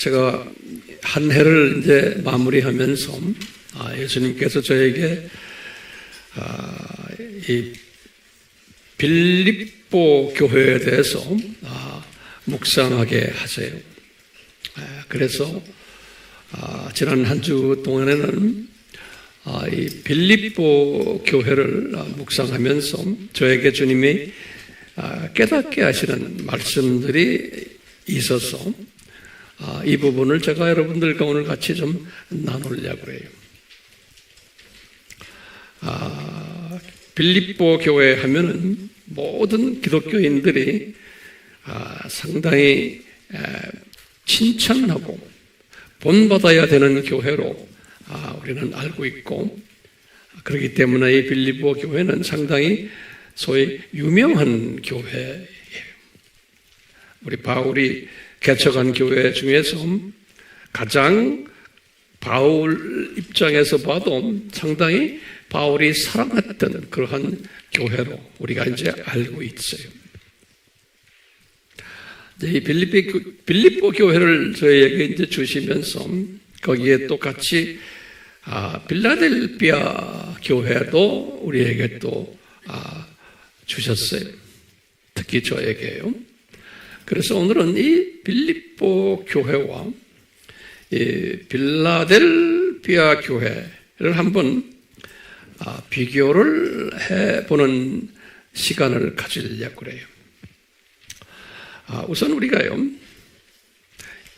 제가 한 해를 이제 마무리하면서 예수님께서 저에게 이 빌립보 교회에 대해서 묵상하게 하세요. 그래서 지난 한 주 동안에는 이 빌립보 교회를 묵상하면서 저에게 주님이 깨닫게 하시는 말씀들이 있어서 이 부분을 제가 여러분들과 오늘 같이 좀 나누려고 해요. 빌립보 교회 하면은 모든 기독교인들이 상당히 칭찬하고 본받아야 되는 교회로 우리는 알고 있고, 그렇기 때문에 이 빌립보 교회는 상당히 소위 유명한 교회예요. 우리 바울이 개척한 교회 중에서 가장 바울 입장에서 봐도 상당히 바울이 사랑했던 그러한 교회로 우리가 이제 알고 있어요. 이 빌립보 교회를 저희에게 이제 주시면서 거기에 또 같이 빌라델피아 교회도 우리에게 또 주셨어요. 특히 저에게요. 그래서 오늘은 이 빌립보 교회와 이 빌라델피아 교회를 한번 비교를 해보는 시간을 가지려고 그래요. 우선 우리가요,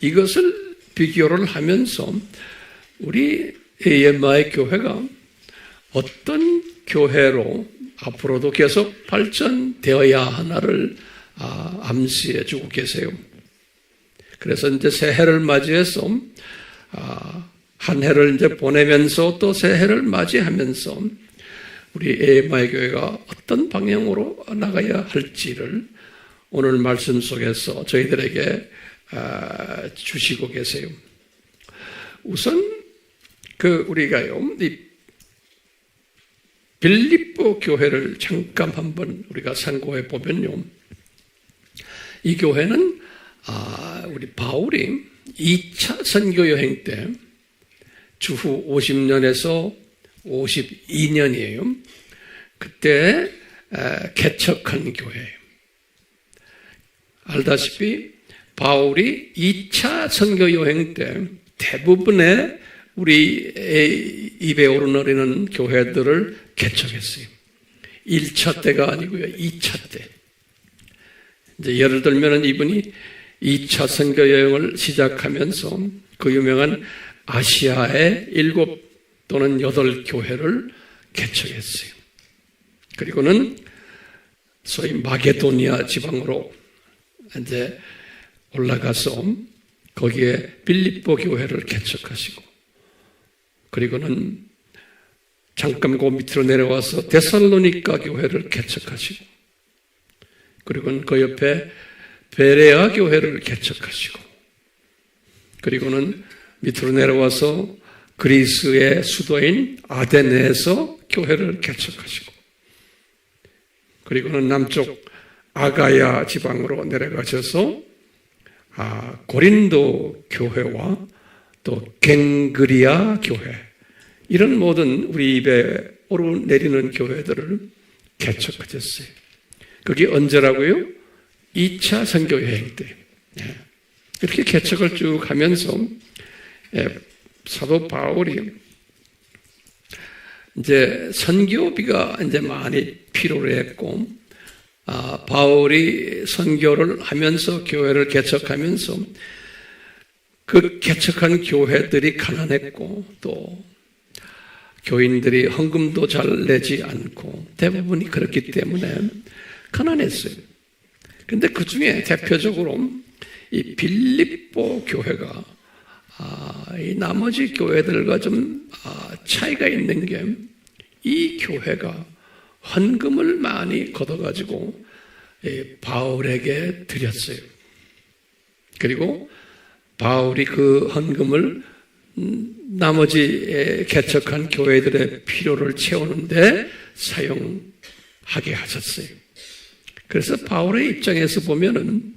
이것을 비교를 하면서 우리 AMI 교회가 어떤 교회로 앞으로도 계속 발전되어야 하나를 암시해 주고 계세요. 그래서 이제 새해를 맞이해서 한 해를 이제 보내면서 또 새해를 맞이하면서 우리 AMI 교회가 어떤 방향으로 나가야 할지를 오늘 말씀 속에서 저희들에게 주시고 계세요. 우선 우리가요, 이 빌립보 교회를 잠깐 한번 우리가 상고해 보면요, 이 교회는 우리 바울이 2차 선교 여행 때 주후 50년에서 52년이에요. 그때 개척한 교회예요. 알다시피 바울이 2차 선교 여행 때 대부분의 우리 입에 오르내리는 교회들을 개척했어요. 1차 때가 아니고요, 2차 때. 이제 예를 들면 이분이 2차 선교 여행을 시작하면서 그 유명한 아시아의 7 또는 8 교회를 개척했어요. 그리고는 소위 마게도니아 지방으로 이제 올라가서 거기에 빌립보 교회를 개척하시고, 그리고는 잠깐 그 밑으로 내려와서 데살로니가 교회를 개척하시고, 그리고는 그 옆에 베레아 교회를 개척하시고, 그리고는 밑으로 내려와서 그리스의 수도인 아데네에서 교회를 개척하시고, 그리고는 남쪽 아가야 지방으로 내려가셔서 고린도 교회와 또 갱그리아 교회, 이런 모든 우리 입에 오르내리는 교회들을 개척하셨어요. 그게 언제라고요? 2차 선교 여행 때. 이렇게 개척을 쭉 하면서 사도 바울이 이제 선교비가 이제 많이 필요로 했고, 바울이 선교를 하면서 교회를 개척하면서 그 개척한 교회들이 가난했고, 또 교인들이 헌금도 잘 내지 않고 대부분이 그렇기 때문에 가난했어요. 그런데 그 중에 대표적으로 이 빌립보 교회가 이 나머지 교회들과 좀 차이가 있는 게, 이 교회가 헌금을 많이 걷어가지고 바울에게 드렸어요. 그리고 바울이 그 헌금을 나머지 개척한 교회들의 필요를 채우는데 사용하게 하셨어요. 그래서 바울의 입장에서 보면은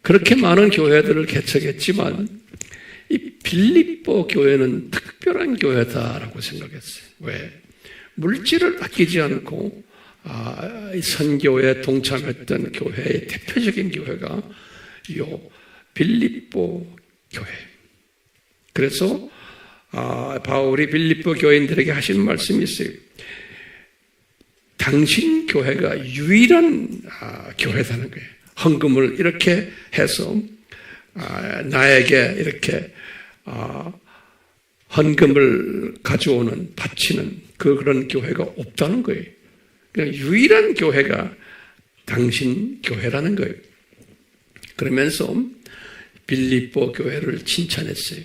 그렇게 많은 교회들을 개척했지만 이 빌립보 교회는 특별한 교회다라고 생각했어요. 왜? 물질을 아끼지 않고 이 선교에 동참했던 교회의 대표적인 교회가 이 빌립보 교회. 그래서 바울이 빌립보 교인들에게 하신 말씀이 있어요. 당신 교회가 유일한 교회다는 거예요. 헌금을 이렇게 해서 나에게 이렇게 헌금을 가져오는, 바치는 그런 교회가 없다는 거예요. 그냥 유일한 교회가 당신 교회라는 거예요. 그러면서 빌립보 교회를 칭찬했어요.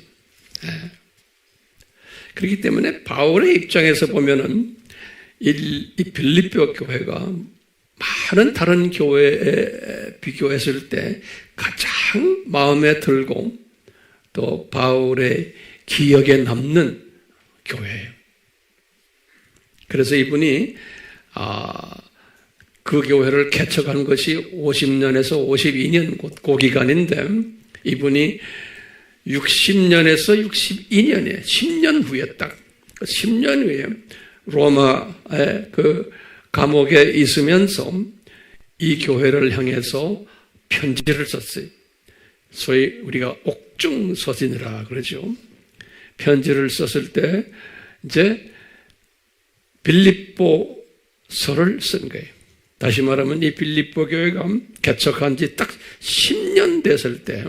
그렇기 때문에 바울의 입장에서 보면은 이 빌립보 교회가 많은 다른 교회에 비교했을 때 가장 마음에 들고 또 바울의 기억에 남는 교회예요. 그래서 이분이 그 교회를 개척한 것이 50년에서 52년 그 기간인데 이분이 60년에서 62년에 10년 후에 딱 10년 후에 로마의 그 감옥에 있으면서 이 교회를 향해서 편지를 썼어요. 소위 우리가 옥중서신이라 그러죠. 편지를 썼을 때 이제 빌립보서를 쓴 거예요. 다시 말하면 이 빌립보 교회가 개척한 지 딱 10년 됐을 때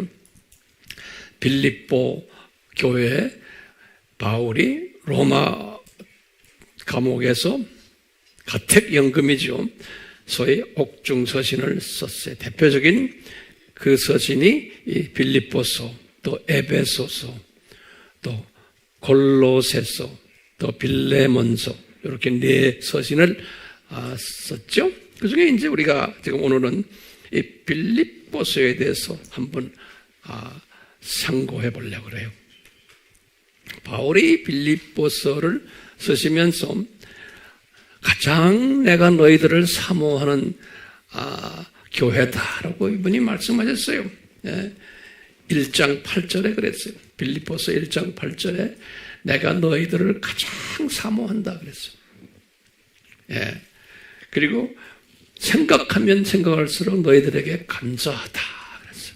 빌립보 교회에 바울이 로마 감옥에서 가택연금이죠. 소위 옥중서신을 썼어요. 대표적인 그 서신이 이 빌립보서, 또 에베소서, 또 골로새서, 또 빌레몬서 이렇게 네 서신을 썼죠. 그 중에 이제 우리가 지금 오늘은 이 빌립보서에 대해서 한번 상고해 보려고 그래요. 바울이 빌립보서를 쓰시면서 가장 내가 너희들을 사모하는 교회다라고 이분이 말씀하셨어요. 1장 8절에 그랬어요. 빌립보서 1장 8절에 내가 너희들을 가장 사모한다 그랬어요. 그리고 생각하면 생각할수록 너희들에게 감사하다 그랬어요.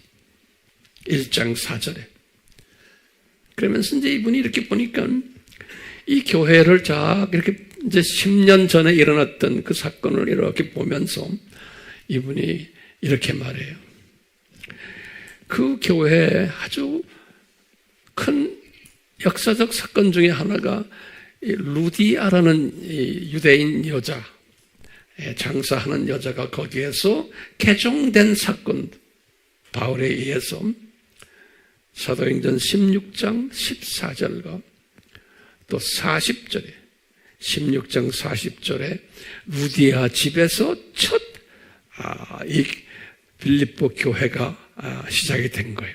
1장 4절에. 그러면서 이제 이분이 이렇게 보니까 이 교회를 이렇게 이제 10년 전에 일어났던 그 사건을 이렇게 보면서 이분이 이렇게 말해요. 그 교회에 아주 큰 역사적 사건 중에 하나가 루디아라는 유대인 여자, 장사하는 여자가 거기에서 개종된 사건, 바울에 의해서 사도행전 16장 14절과 또 40절에 16장 40절에 루디아 집에서 첫 이 빌립보 교회가 시작이 된 거예요.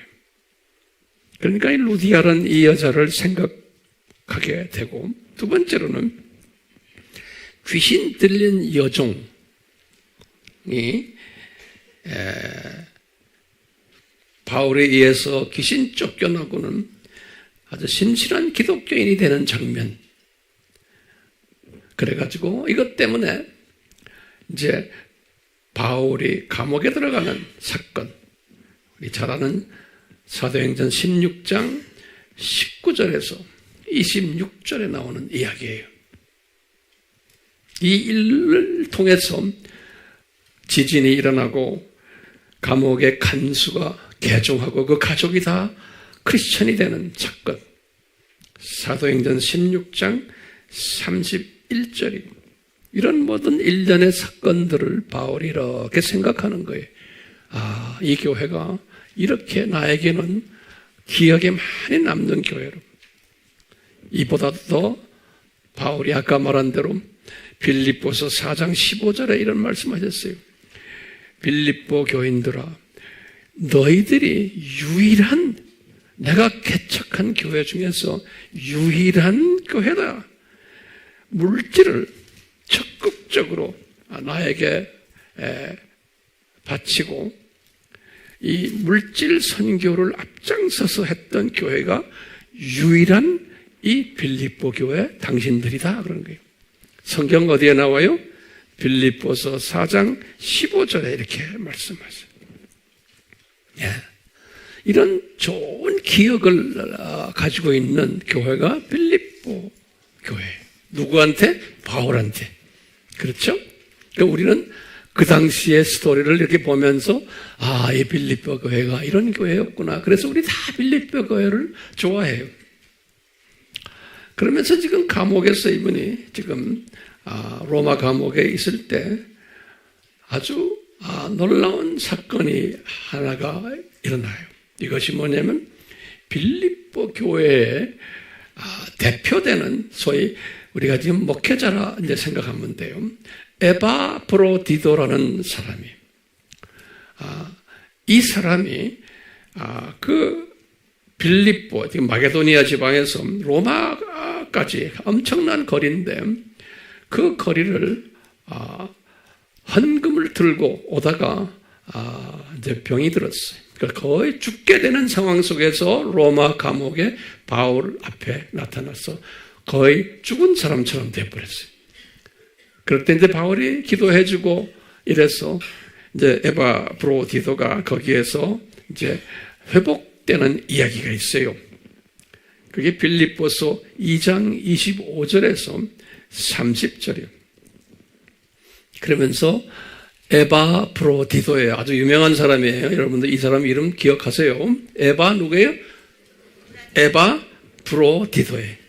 그러니까 이 루디아라는 이 여자를 생각하게 되고 두 번째로는 귀신 들린 여종이 바울에 의해서 귀신 쫓겨나고는 아주 신실한 기독교인이 되는 장면. 그래가지고 이것 때문에 이제 바울이 감옥에 들어가는 사건, 우리 잘 아는 사도행전 16장 19절에서 26절에 나오는 이야기예요. 이 일을 통해서 지진이 일어나고 감옥의 간수가 개종하고 그 가족이 다 크리스천이 되는 사건. 사도행전 16장 31절입니다. 이런 모든 일련의 사건들을 바울이 이렇게 생각하는 거예요. 이 교회가 이렇게 나에게는 기억에 많이 남는 교회로. 이보다도 더 바울이 아까 말한 대로 빌립보서 4장 15절에 이런 말씀하셨어요. 빌립보 교인들아, 너희들이 유일한 내가 개척한 교회 중에서 유일한 교회다. 물질을 적극적으로 나에게 바치고 이 물질 선교를 앞장서서 했던 교회가 유일한 이 빌립보 교회 당신들이다 그런 거예요. 성경 어디에 나와요? 빌립보서 4장 15절에 이렇게 말씀하세요. 예. 이런 좋은 기억을 가지고 있는 교회가 빌립보 교회. 누구한테? 바울한테. 그렇죠? 그러니까 우리는 그 당시의 스토리를 이렇게 보면서 이 빌립보 교회가 이런 교회였구나. 그래서 우리 다 빌립보 교회를 좋아해요. 그러면서 지금 감옥에서 이분이 지금 로마 감옥에 있을 때 아주 놀라운 사건이 하나가 일어나요. 이것이 뭐냐면 빌립보 교회의 대표되는 소위 우리가 지금 목회자라 이제 생각하면 돼요. 에바브로디도라는 사람이 이 사람이 그 빌립보 지금 마게도니아 지방에서 로마까지 엄청난 거리인데 그 거리를 헌금을 들고 오다가 이제 병이 들었어요. 그러니까 거의 죽게 되는 상황 속에서 로마 감옥에 바울 앞에 나타나서 거의 죽은 사람처럼 되어버렸어요. 그럴 때 이제 바울이 기도해주고 이래서 이제 에바브로디도가 거기에서 이제 회복되는 이야기가 있어요. 그게 빌립보서 2장 25절에서 30절이에요. 그러면서 에바브로디도예요. 아주 유명한 사람이에요. 여러분들 이 사람 이름 기억하세요. 에바 누구예요? 에바브로디도예요.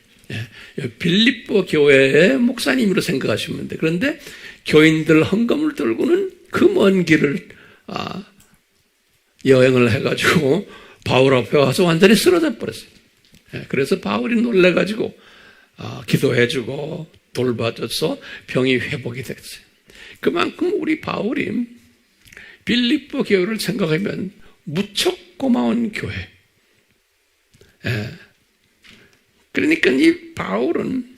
빌립보 교회의 목사님으로 생각하시면 돼요. 그런데 교인들 헌금을 들고는 그 먼 길을 여행을 해가지고 바울 앞에 와서 완전히 쓰러져 버렸어요. 그래서 바울이 놀래가지고 기도해주고 돌봐줘서 병이 회복이 됐어요. 그만큼 우리 바울이 빌립보 교회를 생각하면 무척 고마운 교회. 그러니까 이 바울은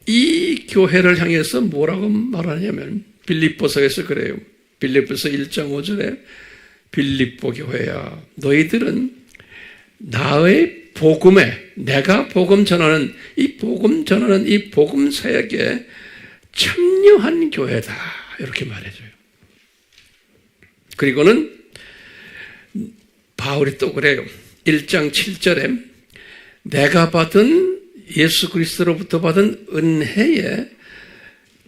이 교회를 향해서 뭐라고 말하냐면 빌립보서에서 그래요. 빌립보서 1장 5절에 빌립보 교회야 너희들은 나의 복음에 내가 복음 전하는 이 복음 사역에 참여한 교회다 이렇게 말해줘요. 그리고는 바울이 또 그래요. 1장 7절에 내가 받은 예수 그리스도로부터 받은 은혜에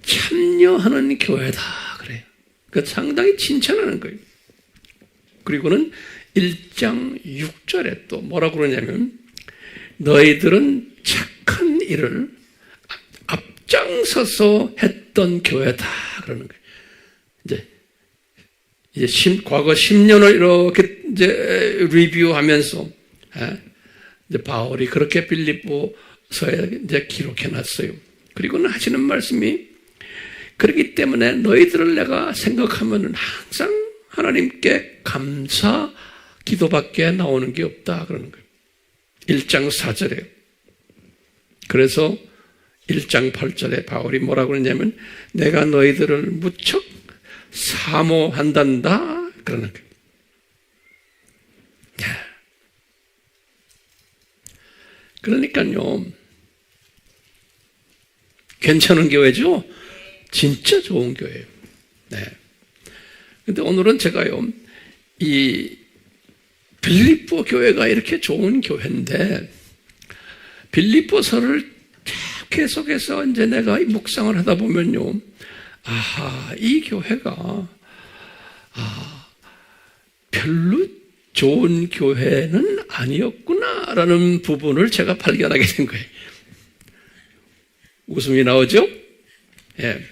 참여하는 교회다 그래요. 그러니까 상당히 칭찬하는 거예요. 그리고는 1장 6절에 또 뭐라고 그러냐면 너희들은 착한 일을 앞장서서 했던 교회다 그러는 거예요. 이제 과거 10년을 이렇게 이제 리뷰하면서 이제 바울이 그렇게 빌립보서에 이제 기록해 놨어요. 그리고는 하시는 말씀이 그렇기 때문에 너희들을 내가 생각하면은 항상 하나님께 감사 기도밖에 나오는 게 없다 그러는 거예요. 1장 4절에. 그래서 1장 8절에 바울이 뭐라고 그러냐면 내가 너희들을 무척 사모한단다 그러는 거예요. 그러니까요 괜찮은 교회죠? 진짜 좋은 교회예요. 네. 근데 오늘은 제가요 이 빌립보 교회가 이렇게 좋은 교회인데 빌립보서를 쭉 계속해서 이제 내가 묵상을 하다 보면요 이 교회가 별로 좋은 교회는 아니었구나라는 부분을 제가 발견하게 된 거예요. 웃음이 나오죠? 예.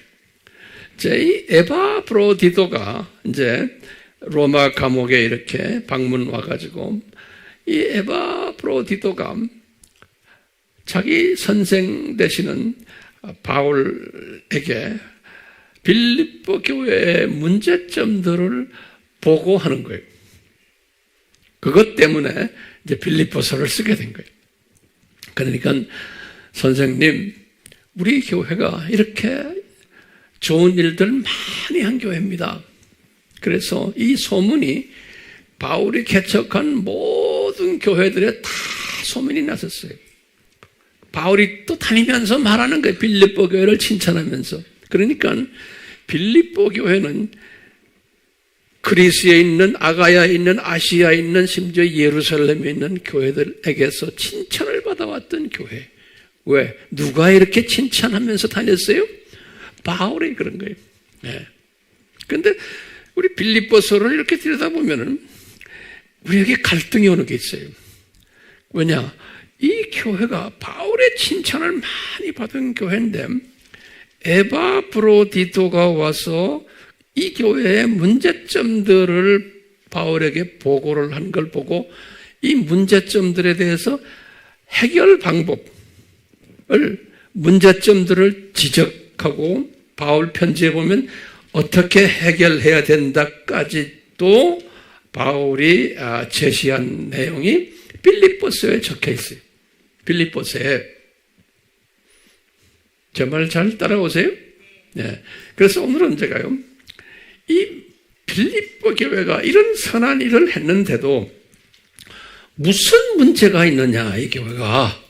이 에바브로디도가 이제 로마 감옥에 이렇게 방문 와가지고 이 에바브로디도가 자기 선생 되시는 바울에게 빌립보 교회의 문제점들을 보고하는 거예요. 그것 때문에 이제 빌립보서를 쓰게 된 거예요. 그러니까 선생님, 우리 교회가 이렇게 좋은 일들 많이 한 교회입니다. 그래서 이 소문이 바울이 개척한 모든 교회들에 다 소문이 났었어요. 바울이 또 다니면서 말하는 거예요. 빌립보 교회를 칭찬하면서. 그러니까 빌립보 교회는 그리스에 있는, 아가야에 있는, 아시아에 있는, 심지어 예루살렘에 있는 교회들에게서 칭찬을 받아왔던 교회. 왜? 누가 이렇게 칭찬하면서 다녔어요? 바울이 그런 거예요. 네. 근데 우리 빌립보서를 이렇게 들여다보면은 우리에게 갈등이 오는 게 있어요. 왜냐? 이 교회가 바울의 칭찬을 많이 받은 교회인데 에바브로디도가 와서 이 교회의 문제점들을 바울에게 보고를 한 걸 보고 이 문제점들에 대해서 해결 방법을, 문제점들을 지적하고 바울 편지에 보면 어떻게 해결해야 된다까지도 바울이 제시한 내용이 빌립보서에 적혀 있어요. 빌립보서에. 제 말 잘 따라오세요? 네. 그래서 오늘은 제가요, 이 빌립보 교회가 이런 선한 일을 했는데도 무슨 문제가 있느냐, 이 교회가.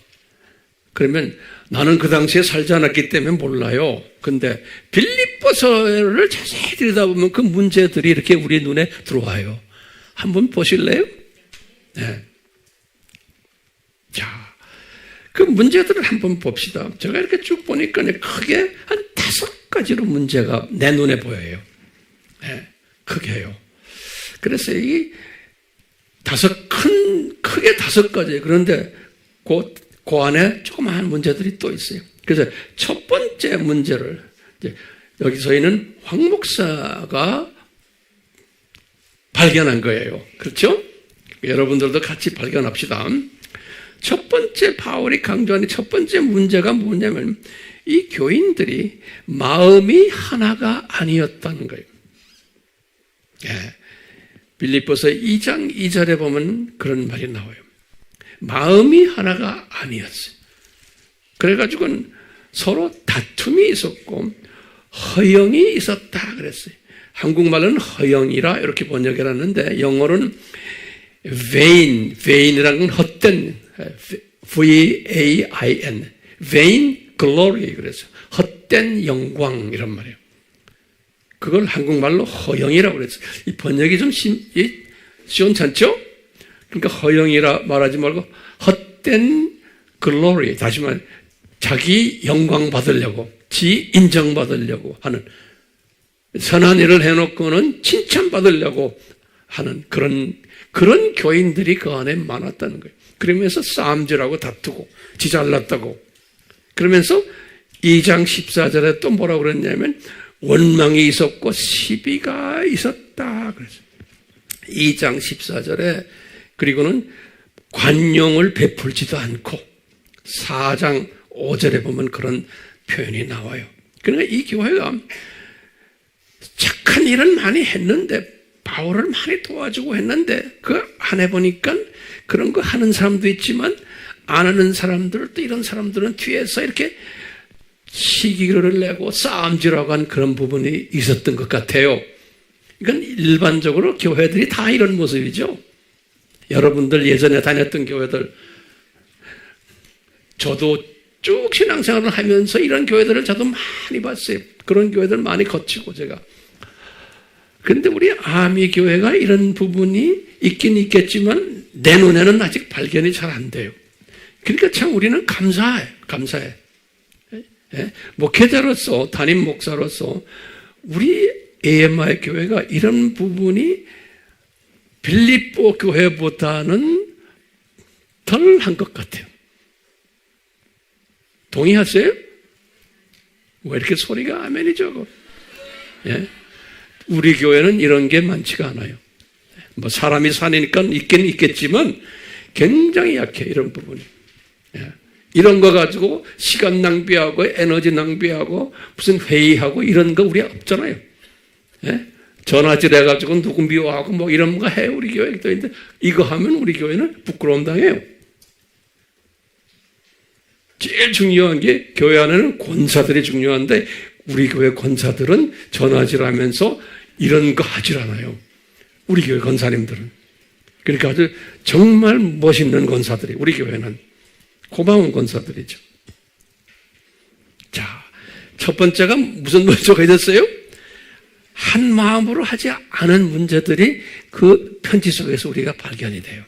그러면 나는 그 당시에 살지 않았기 때문에 몰라요. 근데 빌립보서를 자세히 들여다보면 그 문제들이 이렇게 우리 눈에 들어와요. 한번 보실래요? 네. 자, 그 문제들을 한번 봅시다. 제가 이렇게 쭉 보니까 크게 한 5가지로 문제가 내 눈에 보여요. 네, 크게요. 그래서 이 크게 5가지. 그런데 그 안에 조그마한 문제들이 또 있어요. 그래서 첫 번째 문제를, 여기 저희는 황 목사가 발견한 거예요. 그렇죠? 여러분들도 같이 발견합시다. 첫 번째 바울이 강조하는 첫 번째 문제가 뭐냐면 이 교인들이 마음이 하나가 아니었다는 거예요. 예. 빌립보서 2장 2절에 보면 그런 말이 나와요. 마음이 하나가 아니었어요. 그래가지고는 서로 다툼이 있었고 허영이 있었다 그랬어요. 한국말로는 허영이라 이렇게 번역해놨는데 영어로는 vain이라는 건 헛된, V-A-I-N, vain glory 그래서 헛된 영광 이란 말이에요. 그걸 한국말로 허영이라고 그랬어요. 이 번역이 좀 시원찮죠? 그러니까 허영이라 말하지 말고 헛된 glory, 다시 말해 자기 영광 받으려고, 지 인정받으려고 하는, 선한 일을 해놓고는 칭찬받으려고 하는 그런 교인들이 그 안에 많았다는 거예요. 그러면서 싸움질하고 다투고 지 잘났다고. 그러면서 2장 14절에 또 뭐라고 그랬냐면 원망이 있었고 시비가 있었다 그랬어요. 2장 14절에 그리고는 관용을 베풀지도 않고 4장 5절에 보면 그런 표현이 나와요. 그러니까 이 교회가 착한 일은 많이 했는데 바울을 많이 도와주고 했는데 그 안에 보니까 그런 거 하는 사람도 있지만 안 하는 사람들, 또 이런 사람들은 뒤에서 이렇게 시기를 내고 싸움질하고 한 그런 부분이 있었던 것 같아요. 이건 일반적으로 교회들이 다 이런 모습이죠. 여러분들 예전에 다녔던 교회들, 저도 쭉 신앙생활을 하면서 이런 교회들을 저도 많이 봤어요. 그런 교회들 많이 거치고 제가. 그런데 우리 아미 교회가 이런 부분이 있긴 있겠지만 내 눈에는 아직 발견이 잘 안 돼요. 그러니까 참 우리는 감사해. 예? 목회자로서, 담임 목사로서 우리 AMI 교회가 이런 부분이 빌립보 교회보다는 덜 한 것 같아요. 동의하세요? 왜 이렇게 소리가 아멘이죠? 예? 우리 교회는 이런 게 많지가 않아요. 뭐 사람이 사니까 있긴 있겠지만 굉장히 약해, 이런 부분이. 예. 이런 거 가지고 시간 낭비하고 에너지 낭비하고 무슨 회의하고 이런 거 우리 없잖아요. 예? 전화질 해가지고 누구 미워하고 뭐 이런 거 해, 우리 교회도 있는데 이거 하면 우리 교회는 부끄러움 당해요. 제일 중요한 게 교회 안에는 권사들이 중요한데 우리 교회 권사들은 전화질 하면서 이런 거 하질 않아요. 우리 교회 권사님들은. 그러니까 아주 정말 멋있는 권사들이, 우리 교회는 고마운 권사들이죠. 자, 첫 번째가 무슨 문제가 있었어요? 한 마음으로 하지 않은 문제들이 그 편지 속에서 우리가 발견이 돼요.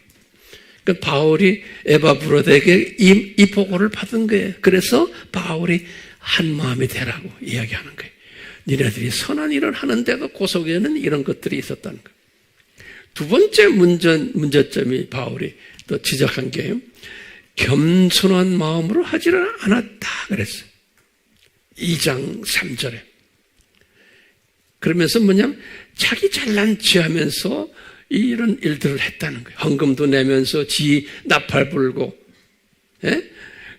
그러니까 바울이 에바브로드에게 이 보고를 받은 거예요. 그래서 바울이 한 마음이 되라고 이야기하는 거예요. 니네들이 선한 일을 하는데도 그 속에는 이런 것들이 있었다는 거예요. 두 번째 문제점이 바울이 또 지적한 게 겸손한 마음으로 하지를 않았다 그랬어요. 2장 3절에. 그러면서 뭐냐면 자기 잘난 체하면서 이런 일들을 했다는 거예요. 헌금도 내면서 지 나팔 불고, 예?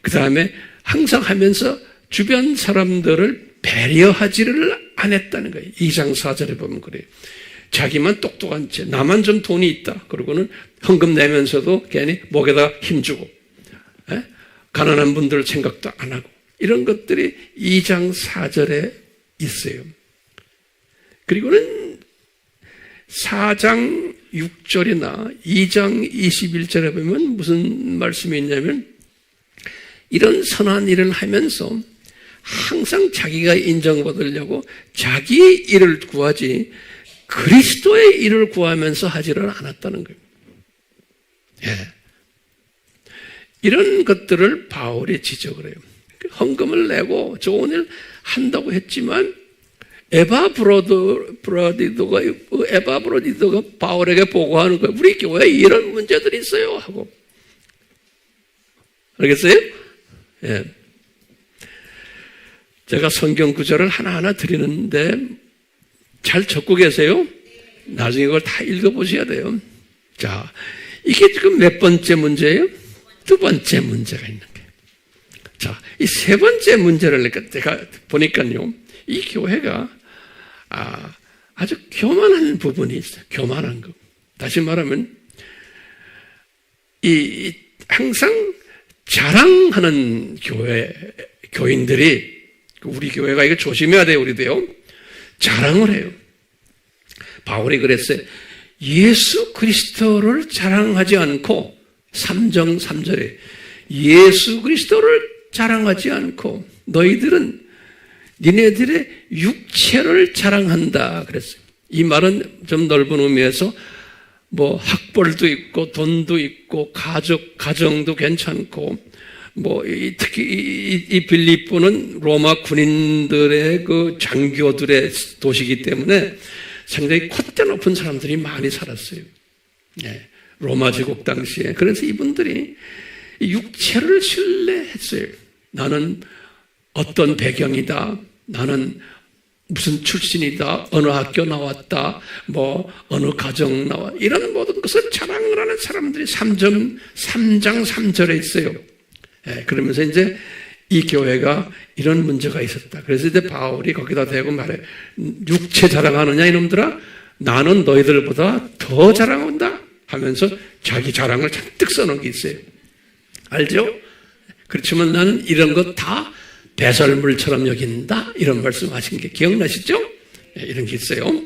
그 다음에 항상 하면서 주변 사람들을 배려하지를 안 했다는 거예요. 2장 4절에 보면 그래요. 자기만 똑똑한 채, 나만 좀 돈이 있다. 그러고는 헌금 내면서도 괜히 목에다 힘주고, 예? 가난한 분들 생각도 안 하고, 이런 것들이 2장 4절에 있어요. 그리고는 4장 6절이나 2장 21절에 보면 무슨 말씀이 있냐면 이런 선한 일을 하면서 항상 자기가 인정받으려고 자기의 일을 구하지 그리스도의 일을 구하면서 하지를 않았다는 거예요. 예. 이런 것들을 바울이 지적을 해요. 헌금을 내고 좋은 일 한다고 했지만 에바브로디도가 바울에게 보고하는 거예요. 우리 교회에 이런 문제들이 있어요 하고. 알겠어요? 예. 제가 성경 구절을 하나하나 드리는데 잘 적고 계세요? 나중에 그걸 다 읽어보셔야 돼요. 자, 이게 지금 몇 번째 문제예요? 두 번째 문제가 있는 거예요. 자, 이 세 번째 문제를 제가 보니까요, 이 교회가 아주 교만한 부분이 있어요. 교만한 거. 다시 말하면 항상 자랑하는 교인들이, 우리 교회가 이거 조심해야 돼요. 우리도요. 자랑을 해요. 바울이 그랬어요. 예수 그리스도를 자랑하지 않고 3장 3절에 예수 그리스도를 자랑하지 않고 너희들은 니네들의 육체를 자랑한다 그랬어요. 이 말은 좀 넓은 의미에서 뭐 학벌도 있고 돈도 있고 가정도 괜찮고 뭐 특히 이 빌립보는 로마 군인들의 그 장교들의 도시이기 때문에 상당히 콧대 높은 사람들이 많이 살았어요. 예, 로마 제국 당시에. 그래서 이분들이 육체를 신뢰했어요. 나는 어떤 배경이다. 나는 무슨 출신이다. 어느 학교 나왔다. 뭐 어느 가정 나와. 이런 모든 것을 자랑을 하는 사람들이 3장 3절에 있어요. 예, 그러면서 이제 이 교회가 이런 문제가 있었다. 그래서 이제 바울이 거기다 대고 말해. 육체 자랑하느냐 이놈들아? 나는 너희들보다 더 자랑한다 하면서 자기 자랑을 잔뜩 써놓은 게 있어요. 알죠? 그렇지만 나는 이런 것 다 배설물처럼 여긴다. 이런 말씀하신 게 기억나시죠? 네, 이런 게 있어요.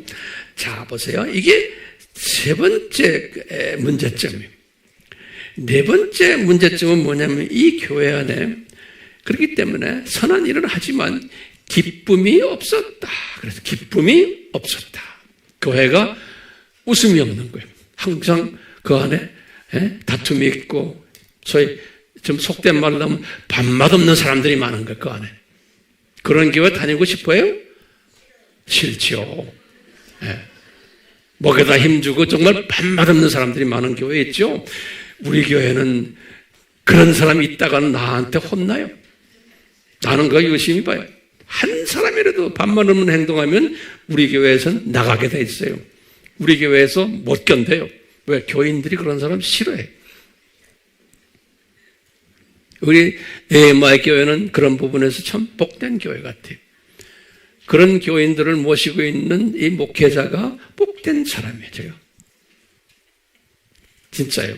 자, 보세요. 이게 세 번째 문제점이에요. 네 번째 문제점은 뭐냐면 이 교회 안에 그렇기 때문에 선한 일을 하지만 기쁨이 없었다. 그래서 기쁨이 없었다. 교회가 웃음이 없는 거예요. 항상 그 안에 다툼이 있고 소위 좀 속된 말로 하면 밥맛 없는 사람들이 많은 거예요. 그 안에. 그런 교회 다니고 싶어요? 싫죠. 목에다 힘주고 정말 밥맛 없는 사람들이 많은 교회 있죠. 우리 교회는 그런 사람이 있다가는 나한테 혼나요. 나는 그거 유심히 봐요. 한 사람이라도 밥맛 없는 행동하면 우리 교회에서는 나가게 돼 있어요. 우리 교회에서 못 견뎌요. 왜? 교인들이 그런 사람 싫어해. 우리 AMI 교회는 그런 부분에서 참 복된 교회 같아요. 그런 교인들을 모시고 있는 이 목회자가 복된 사람이에요. 제가. 진짜요.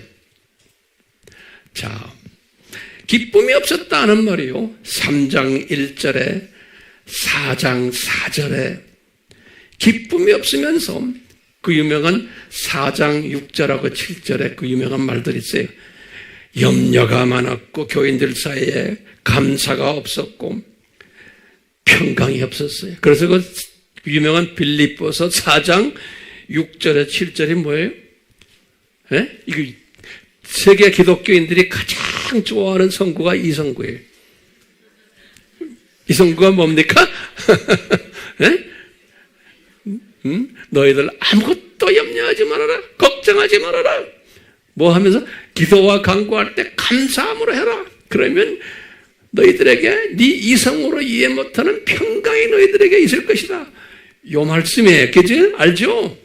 자, 기쁨이 없었다는 말이요. 3장 1절에 4장 4절에 기쁨이 없으면서 그 유명한 4장 6절하고 7절에 그 유명한 말들이 있어요. 염려가 많았고 교인들 사이에 감사가 없었고 평강이 없었어요. 그래서 그 유명한 빌립보서 4장 6절에 7절이 뭐예요? 예? 이거 세계 기독교인들이 가장 좋아하는 성구가 이 성구예요. 이 성구가 뭡니까? 예? 너희들 아무것도 염려하지 말아라. 걱정하지 말아라. 뭐 하면서 기도와 간구할 때 감사함으로 해라. 그러면 너희들에게 네 이성으로 이해 못하는 평강이 너희들에게 있을 것이다. 요 말씀이에요. 그지? 알죠?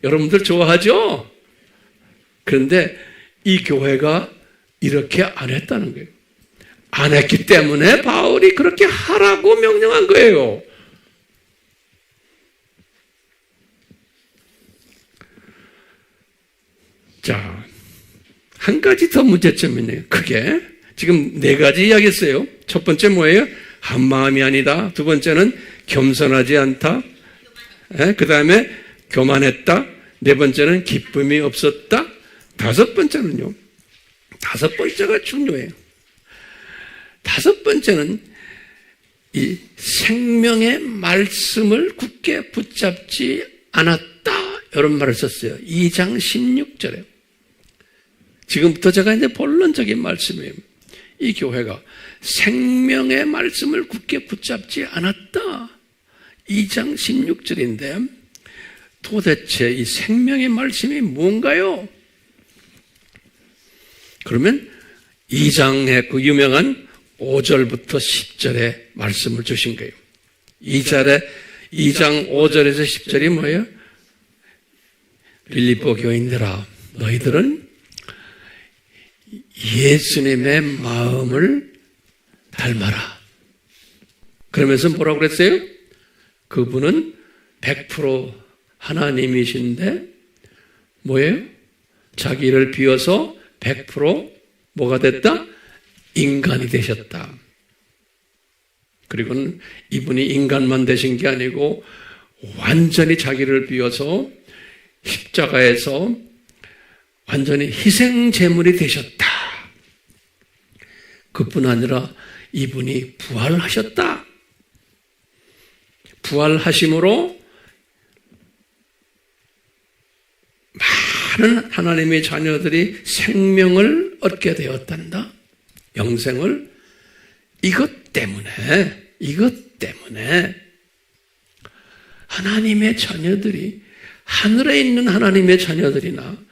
여러분들 좋아하죠? 그런데 이 교회가 이렇게 안 했다는 거예요. 안 했기 때문에 바울이 그렇게 하라고 명령한 거예요. 자, 한 가지 더 문제점이 있네요. 크게. 지금 4가지 이야기했어요. 첫 번째 뭐예요? 한 마음이 아니다. 두 번째는 겸손하지 않다. 그 다음에 교만했다. 4번째는 기쁨이 없었다. 5번째는요. 5번째가 중요해요. 5번째는 이 생명의 말씀을 굳게 붙잡지 않았다. 이런 말을 썼어요. 2장 16절에. 지금부터 제가 이제 본론적인 말씀이에요. 이 교회가 생명의 말씀을 굳게 붙잡지 않았다. 2장 16절인데 도대체 이 생명의 말씀이 뭔가요? 그러면 2장의 그 유명한 5절부터 10절의 말씀을 주신 거예요. 2장 5절에서 10절이 뭐예요? 빌립보 교인들아, 너희들은 예수님의 마음을 닮아라. 그러면서 뭐라고 그랬어요? 그분은 100% 하나님이신데 뭐예요? 자기를 비워서 100% 뭐가 됐다? 인간이 되셨다. 그리고는 이분이 인간만 되신 게 아니고 완전히 자기를 비워서 십자가에서 완전히 희생 제물이 되셨다. 그뿐 아니라 이분이 부활하셨다. 부활하심으로 많은 하나님의 자녀들이 생명을 얻게 되었단다. 영생을. 이것 때문에 하나님의 자녀들이 하늘에 있는 하나님의 자녀들이나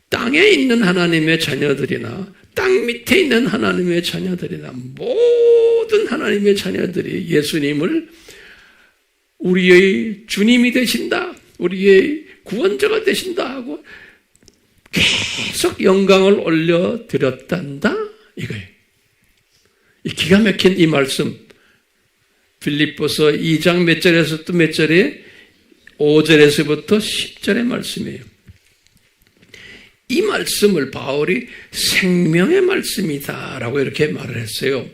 땅에 있는 하나님의 자녀들이나 땅 밑에 있는 하나님의 자녀들이나 모든 하나님의 자녀들이 예수님을 우리의 주님이 되신다, 우리의 구원자가 되신다 하고 계속 영광을 올려드렸단다 이거예요. 이 기가 막힌 이 말씀, 빌립보서 2장 몇 절에서 또 몇 절에 5절에서부터 10절의 말씀이에요. 이 말씀을 바울이 생명의 말씀이다라고 이렇게 말을 했어요.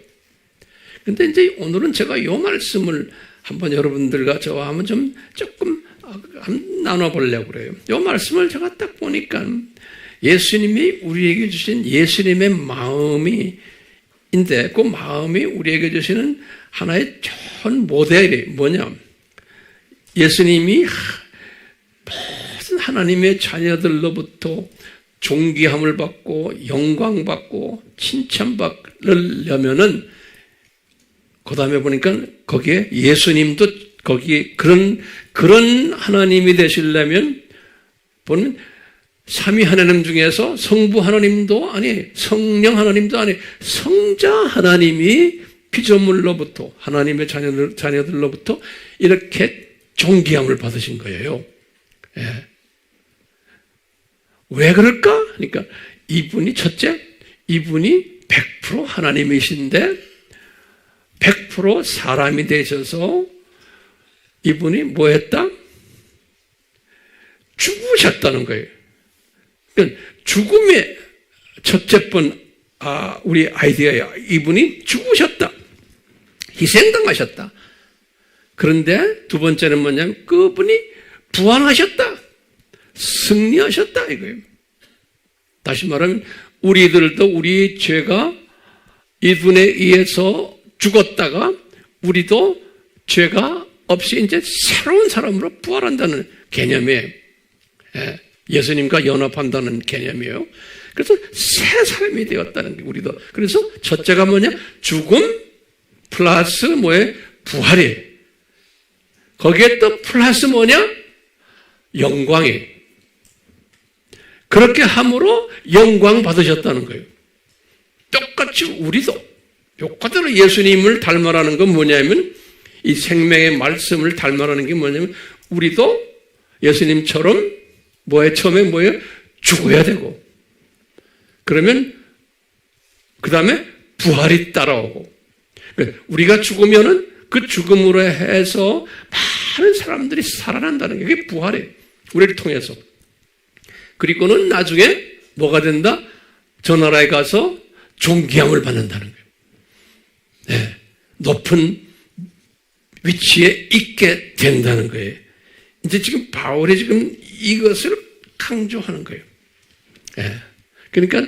근데 이제 오늘은 제가 이 말씀을 한번 여러분들과 저와 한번 조금 나눠보려고 그래요. 이 말씀을 제가 딱 보니까 예수님이 우리에게 주신 예수님의 마음이 인데 그 마음이 우리에게 주시는 하나의 좋은 모델이 뭐냐? 예수님이 모든 하나님의 자녀들로부터 존귀함을 받고 영광받고 칭찬받으려면은 그 다음에 보니까 거기에 예수님도 거기에 그런 하나님이 되시려면 보면 삼위 하나님 중에서 성부 하나님도 아니 성령 하나님도 아니 성자 하나님이 피조물로부터 하나님의 자녀들로부터 이렇게 존귀함을 받으신 거예요. 예. 왜 그럴까? 그러니까 첫째, 이분이 100% 하나님이신데 100% 사람이 되셔서 이분이 뭐 했다? 죽으셨다는 거예요. 그러니까 죽음의 첫째 번 우리 아이디어야. 이분이 죽으셨다. 희생당하셨다. 그런데 두 번째는 뭐냐면 그분이 부활하셨다. 승리하셨다 이거예요. 다시 말하면 우리들도 우리의 죄가 이분에 의해서 죽었다가 우리도 죄가 없이 이제 새로운 사람으로 부활한다는 개념이에요. 예수님과 연합한다는 개념이에요. 그래서 새 사람이 되었다는 게 우리도. 그래서 첫째가 뭐냐? 죽음 플러스 뭐예요? 부활이에요. 거기에 또 플러스 뭐냐? 영광이에요. 그렇게 함으로 영광 받으셨다는 거예요. 똑같이 우리도 그대로 예수님을 닮아라는 건 뭐냐면 이 생명의 말씀을 닮아라는 게 뭐냐면 우리도 예수님처럼 처음에 뭐예요? 죽어야 되고 그러면 그 다음에 부활이 따라오고 우리가 죽으면은 그 죽음으로 해서 많은 사람들이 살아난다는 게 그게 부활이에요. 우리를 통해서. 그리고는 나중에 뭐가 된다? 저 나라에 가서 존귀함을 받는다는 거예요. 네, 높은 위치에 있게 된다는 거예요. 이제 지금 바울이 지금 이것을 강조하는 거예요. 네, 그러니까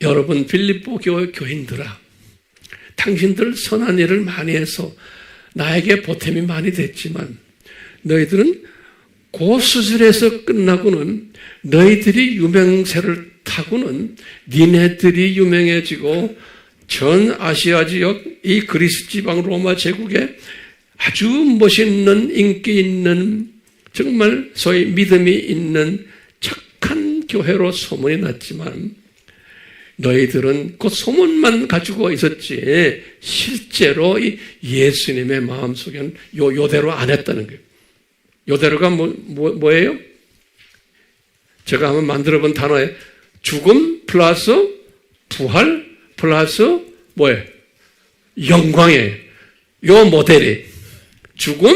여러분 빌립보 교회 교인들아, 당신들 선한 일을 많이 해서 나에게 보탬이 많이 됐지만 너희들은 고수술에서 끝나고는 너희들이 유명세를 타고는 니네들이 유명해지고 전 아시아 지역 이 그리스 지방 로마 제국에 아주 멋있는 인기 있는 정말 소위 믿음이 있는 착한 교회로 소문이 났지만 너희들은 그 소문만 가지고 있었지 실제로 이 예수님의 마음속에는 요대로 안 했다는 거예요. 요대로가 뭐예요? 제가 한번 만들어본 단어에 죽음 플러스 부활 플러스 뭐예요? 영광이에요. 요 모델이 죽음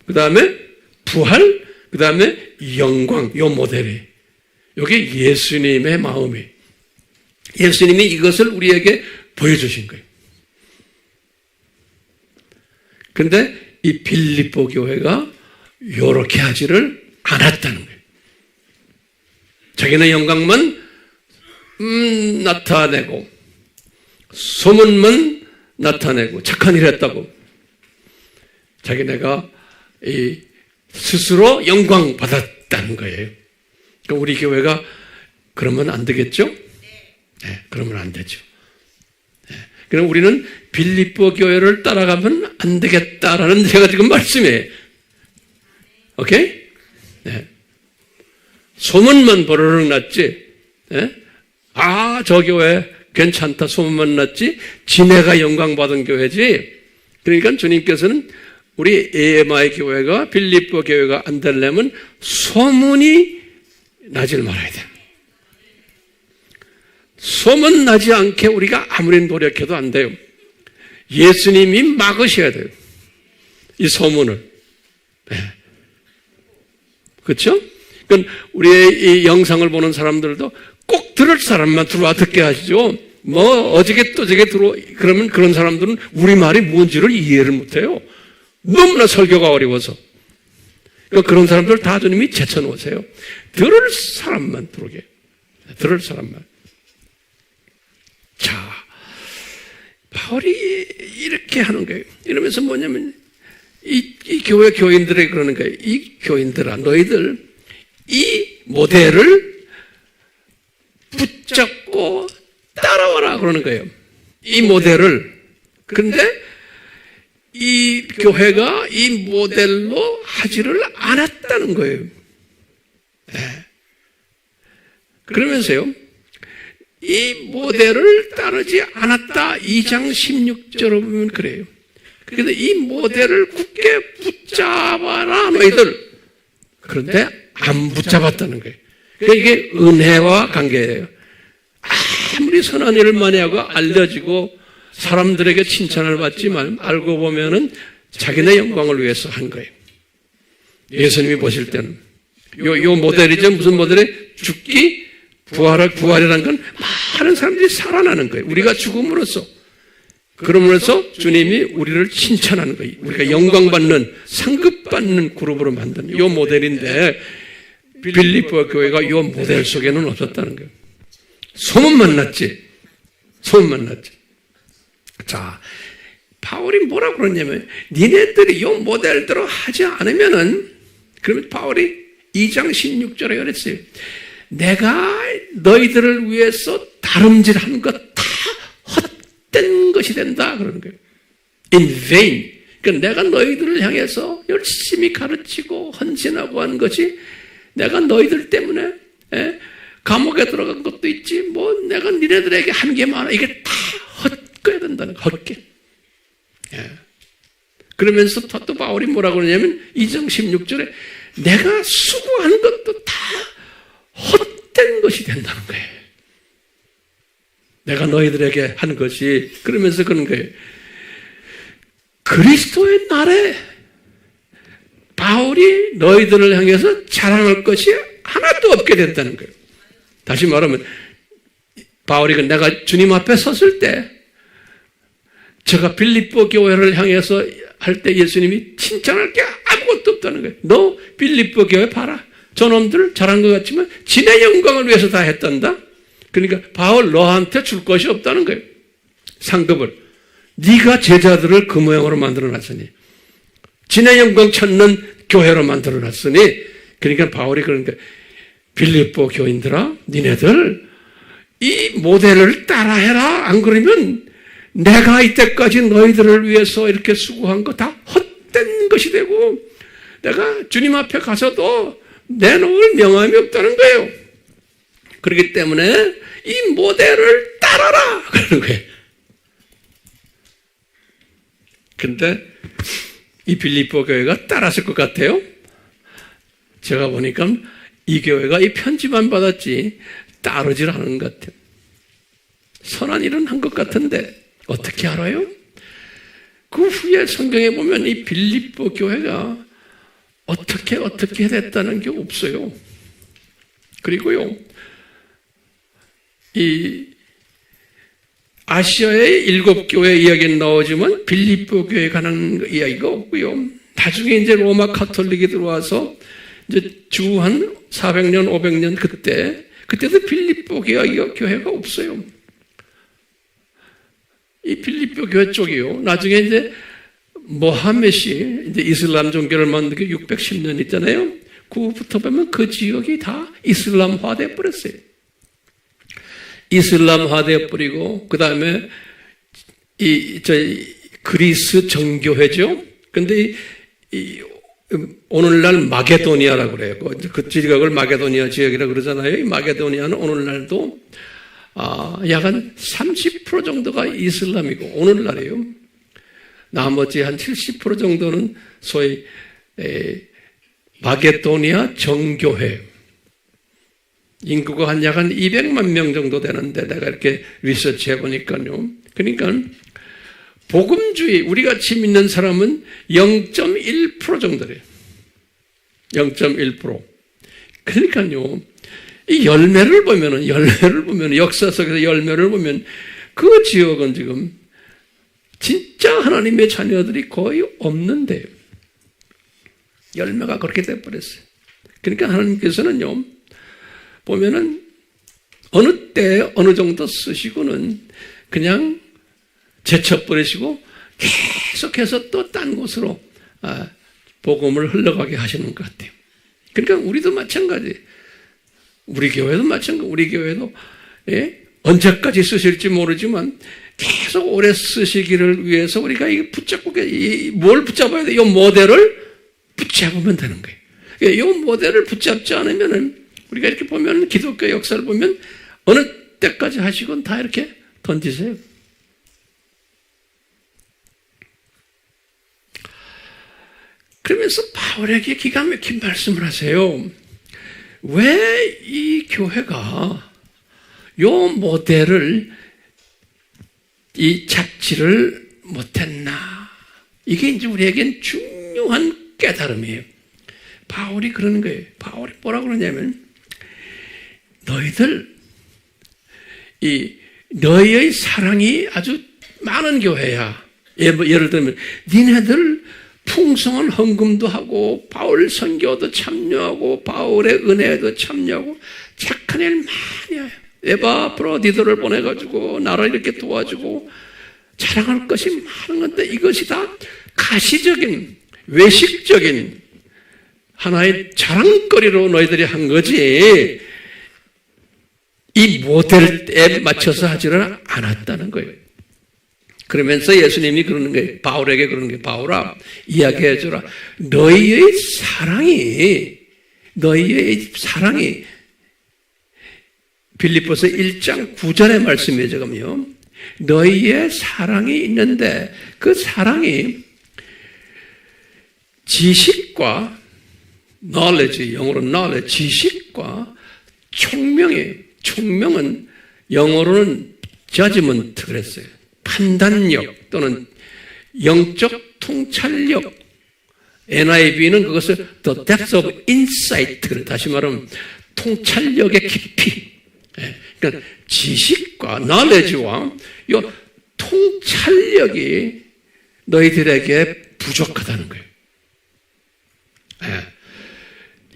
그 다음에 부활 그 다음에 영광 요 모델이 이게 예수님의 마음이에요. 예수님이 이것을 우리에게 보여주신 거예요. 그런데 이 빌립보 교회가 이렇게 하지를 않았다는 거예요. 자기네 영광만 나타내고 소문만 나타내고 착한 일 했다고 자기네가 스스로 영광 받았다는 거예요. 그러니까 우리 교회가 그러면 안 되겠죠? 네, 그러면 안 되죠. 네, 그럼 우리는 빌립보 교회를 따라가면 안 되겠다라는 제가 지금 말씀이에요. 오케이? 네. 소문만 버르륵 났지. 네? 저 교회 괜찮다 소문만 났지. 지네가 영광받은 교회지. 그러니까 주님께서는 우리 AMI 교회가 빌립보 교회가 안 되려면 소문이 나질 말아야 돼. 소문 나지 않게 우리가 아무리 노력해도 안 돼요. 예수님이 막으셔야 돼요. 이 소문을. 네. 그렇죠? 그러니까 우리의 이 영상을 보는 사람들도 꼭 들을 사람만 들어와 듣게 하시죠. 어저께 또 저게 그러면 그런 사람들은 우리 말이 뭔지를 이해를 못해요. 너무나 설교가 어려워서. 그러니까 그런 사람들 다 주님이 제쳐놓으세요. 들을 사람만 들어오게. 들을 사람만. 자, 바울이 이렇게 하는 거예요. 이러면서 뭐냐면 이 교회 교인들에게 그러는 거예요. 이 교인들아, 너희들 이 모델을 붙잡고 따라와라 그러는 거예요. 이 모델을. 그런데 이 교회가 이 모델로 하지를 않았다는 거예요. 네. 그러면서요. 이 모델을 따르지 않았다. 2장 16절을 보면 그래요. 그런데 이 모델을 굳게 붙잡아라 너희들. 그런데 안 붙잡았다는 거예요. 그러니까 이게 은혜와 관계예요. 아무리 선한 일을 많이 하고 알려지고 사람들에게 칭찬을 받지만 알고 보면은 자기네 영광을 위해서 한 거예요. 예수님이 보실 때는 요 모델이죠. 무슨 모델이? 죽기, 부활이라는 건 많은 사람들이 살아나는 거예요. 우리가 죽음으로써. 그러면서 주님이 우리를 칭찬하는 거예요. 우리가 영광받는, 상급받는 그룹으로 만드는 요 모델인데 빌립보 교회가 이 모델 속에는 없었다는 거예요. 소문만 났지. 소문만 났지. 자, 바울이 뭐라고 그러냐면, 니네들이 이 모델대로 하지 않으면은, 그러면 바울이 2장 16절에 그랬어요. 내가 너희들을 위해서 다름질한 것 다 헛된 것이 된다. 그러는 거예요. In vain. 그러니까 내가 너희들을 향해서 열심히 가르치고 헌신하고 하는 것이 내가 너희들 때문에 감옥에 들어간 것도 있지, 뭐 내가 니네들에게 한 게 많아. 이게 다 헛거야 된다는 거, 헛게. 그러면서 또 바울이 뭐라고 그러냐면 2장 16절에 내가 수고한 것도 다 헛된 것이 된다는 거예요. 내가 너희들에게 한 것이. 그러면서 그런 거예요. 그리스도의 날에 바울이 너희들을 향해서 자랑할 것이 하나도 없게 된다는 거예요. 다시 말하면 바울이 내가 주님 앞에 섰을 때 제가 빌립보 교회를 향해서 할 때 예수님이 칭찬할 게 아무것도 없다는 거예요. 너 빌립보 교회 봐라. 저놈들 잘한 것 같지만 진의 영광을 위해서 다 했단다. 그러니까 바울 너한테 줄 것이 없다는 거예요. 상급을. 네가 제자들을 그 모양으로 만들어놨으니, 진의 영광 찾는 교회로 만들어놨으니, 그러니까 바울이 그러니까 빌립보 교인들아, 니네들 이 모델을 따라해라. 안 그러면 내가 이때까지 너희들을 위해서 이렇게 수고한 거 다 헛된 것이 되고 내가 주님 앞에 가서도 내놓을 명함이 없다는 거예요. 그렇기 때문에 이 모델을 따라라. 그러는 거예요. 근데 이 빌립보 교회가 따랐을 것 같아요. 제가 보니까 이 교회가 이 편지만 받았지 따르질 않은 것 같아요. 선한 일은 한 것 같은데 어떻게 알아요? 그 후에 성경에 보면 이 빌립보 교회가 어떻게 됐다는 게 없어요. 그리고요, 이 아시아의 7교회 이야기는 나오지만 빌립보 교회에 관한 이야기가 없고요. 나중에 이제 로마 카톨릭이 들어와서 이제 주 한 400년, 500년 그때도 빌립보 교회가 없어요. 이 빌립보 교회 쪽이요. 나중에 이제 모하메시 이제 이슬람 종교를 만든 게 610년 있잖아요. 그 후부터 보면 그 지역이 다 이슬람화돼 버렸어요. 이슬람화돼 버리고 그 다음에 그리스 정교회죠. 근데 오늘날 마게도니아라고 그래요. 그 지역을 마게도니아 지역이라고 그러잖아요. 이 마게도니아는 오늘날도 약 한 30% 정도가 이슬람이고 오늘날이에요. 나머지 한 70% 정도는 소위 마게도니아 정교회. 인구가 약 한 200만 명 정도 되는데 내가 이렇게 리서치 해보니까요. 그러니까 복음주의, 우리같이 믿는 사람은 0.1% 정도래요. 0.1%. 그러니까요. 이 열매를 보면, 역사 속에서 열매를 보면 그 지역은 지금 진짜 하나님의 자녀들이 거의 없는데요. 열매가 그렇게 돼버렸어요. 그러니까 하나님께서는요, 보면은 어느 때 어느 정도 쓰시고는 그냥 제쳐버리시고 계속해서 또 딴 곳으로 복음을 흘러가게 하시는 것 같아요. 그러니까 우리도 마찬가지. 우리 교회도 마찬가지. 우리 교회도 언제까지 쓰실지 모르지만 계속 오래 쓰시기를 위해서 우리가 이 붙잡고 뭘 붙잡아야 돼? 이 모델을 붙잡으면 되는 거예요. 이 모델을 붙잡지 않으면은 우리가 이렇게 보면 기독교 역사를 보면 어느 때까지 하시건 다 이렇게 던지세요. 그러면서 바울에게 기가 막힌 말씀을 하세요. 왜 이 교회가 요 모델을 잡지를 못했나? 이게 이제 우리에겐 중요한 깨달음이에요. 바울이 그러는 거예요. 바울이 뭐라고 그러냐면 너희들 너희의 사랑이 아주 많은 교회야. 예를 들면 니네들 풍성한 헌금도 하고 바울 선교도 참여하고 바울의 은혜에도 참여하고 착한 일 많이 해요. 에바브로디도를 보내가지고 나라를 이렇게 도와주고 자랑할 것이 많은 건데 이것이 다 가시적인 외식적인 하나의 자랑거리로 너희들이 한 거지 이 모델에 맞춰서 하지는 않았다는 거예요. 그러면서 예수님이 그러는 거예요. 바울에게 그러는 거예요. 바울아, 이야기해주라. 너희의 사랑이 빌립보서 1장 9절의 말씀이에요. 지금요. 너희의 사랑이 있는데 그 사랑이 지식과 knowledge, 영어로 knowledge, 지식과 총명은 영어로는 judgment 그랬어요. 판단력 또는 영적 통찰력. NIV는 그것을 the depth of insight. 다시 말하면 통찰력의 깊이. 그러니까 지식과 knowledge와 이 통찰력이 너희들에게 부족하다는 거예요.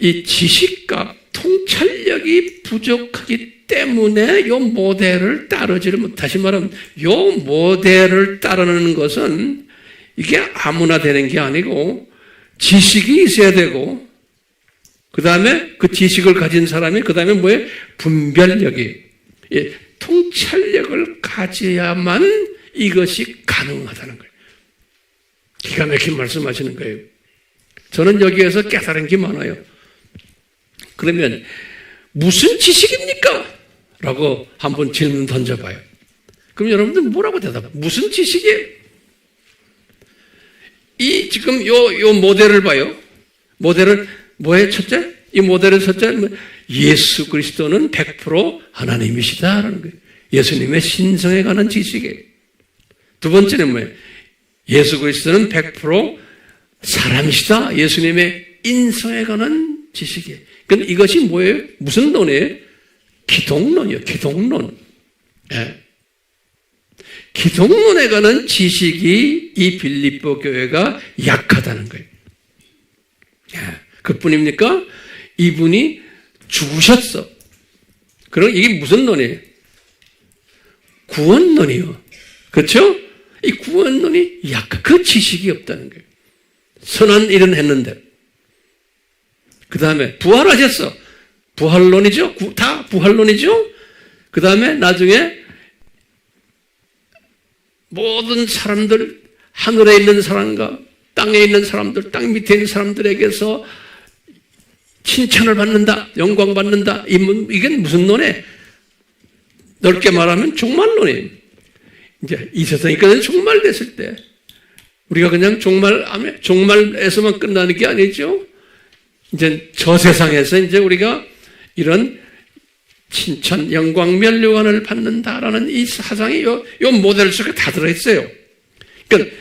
이 지식과 통찰력이 부족하기 때문에 이 모델을 따르지를 못. 다시 말하면 이 모델을 따르는 것은 이게 아무나 되는 게 아니고 지식이 있어야 되고 그 다음에 그 지식을 가진 사람이 그 다음에 뭐예요? 분별력이 통찰력을 가져야만 이것이 가능하다는 거예요. 기가 막힌 말씀하시는 거예요. 저는 여기에서 깨달은 게 많아요. 그러면 무슨 지식입니까? 라고 한번 질문 던져봐요. 그럼 여러분들 뭐라고 대답해요? 무슨 지식이에요? 지금 요 모델을 봐요. 모델은 뭐예요? 첫째? 이 모델은 첫째? 예수 그리스도는 100% 하나님이시다라는 거예요. 예수님의 신성에 관한 지식이에요. 두 번째는 뭐예요? 예수 그리스도는 100% 사람이시다. 예수님의 인성에 관한 지식이에요. 그런데 이것이 뭐예요? 무슨 논이에요? 기독론이요. 기독론. 예. 기독론에 관한 지식이 이 빌립보 교회가 약하다는 거예요. 예. 그뿐입니까? 이분이 죽으셨어. 그럼 이게 무슨 논이에요? 구원론이요. 그렇죠? 이 구원론이 그 지식이 없다는 거예요. 선한 일은 했는데. 그 다음에 부활하셨어. 부활론이죠? 다 부활론이죠? 그 다음에 나중에 모든 사람들, 하늘에 있는 사람과 땅에 있는 사람들, 땅 밑에 있는 사람들에게서 칭찬을 받는다, 영광 받는다. 이게 무슨 논에? 넓게 말하면 종말론이에요. 이제 이 세상이 그냥 종말됐을 때 우리가 그냥 종말에서만 끝나는 게 아니죠. 이제 저 세상에서 이제 우리가 이런 칭찬, 영광, 면류관을 받는다라는 이 사상이 요 모델 속에 다 들어있어요. 그러니까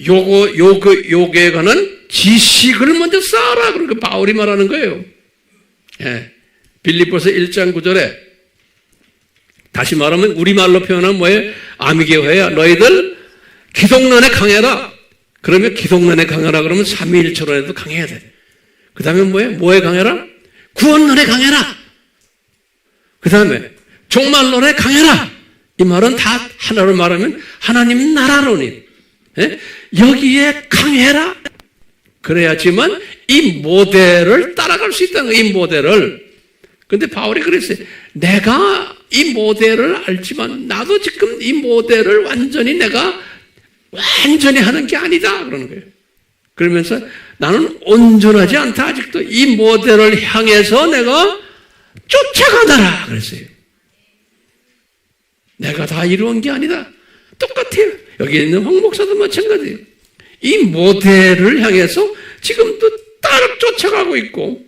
요거에 관한 지식을 먼저 쌓아라. 그러니까 바울이 말하는 거예요. 예. 빌립보서 1장 9절에 다시 말하면 우리말로 표현하면 뭐예요? 아미교회야. 너희들 기독론에 강해라. 그러면 기독론에 강해라 그러면 삼위일체론에도 강해야 돼. 그 다음에 뭐예요? 뭐에 강해라? 구원론에 강해라. 그 다음에 종말론에 강해라. 이 말은 다 하나로 말하면 하나님 나라론이. 예? 여기에 강해라. 그래야지만 이 모델을 따라갈 수 있다는 거예요. 이 모델을. 근데 바울이 그랬어요. 내가 이 모델을 알지만 나도 지금 이 모델을 완전히 하는 게 아니다. 그러는 거예요. 그러면서 나는 온전하지 않다. 아직도 이 모델을 향해서 내가 쫓아가더라. 그랬어요. 내가 다 이루은 게 아니다. 똑같아요. 여기 있는 황 목사도 마찬가지예요. 이 모델을 향해서 지금도 따라 쫓아가고 있고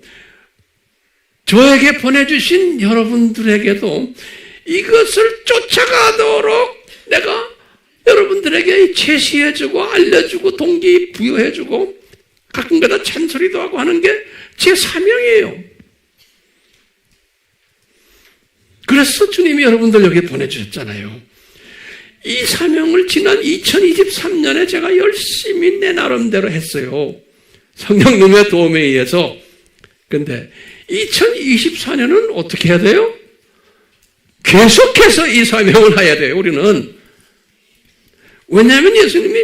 저에게 보내주신 여러분들에게도 이것을 쫓아가도록 내가 여러분들에게 제시해주고 알려주고 동기 부여해주고 가끔가다 찬소리도 하고 하는 게 제 사명이에요. 그래서 주님이 여러분들 여기 보내주셨잖아요. 이 사명을 지난 2023년에 제가 열심히 내 나름대로 했어요. 성령님의 도움에 의해서. 근데 2024년은 어떻게 해야 돼요? 계속해서 이 사명을 해야 돼요, 우리는. 왜냐하면 예수님이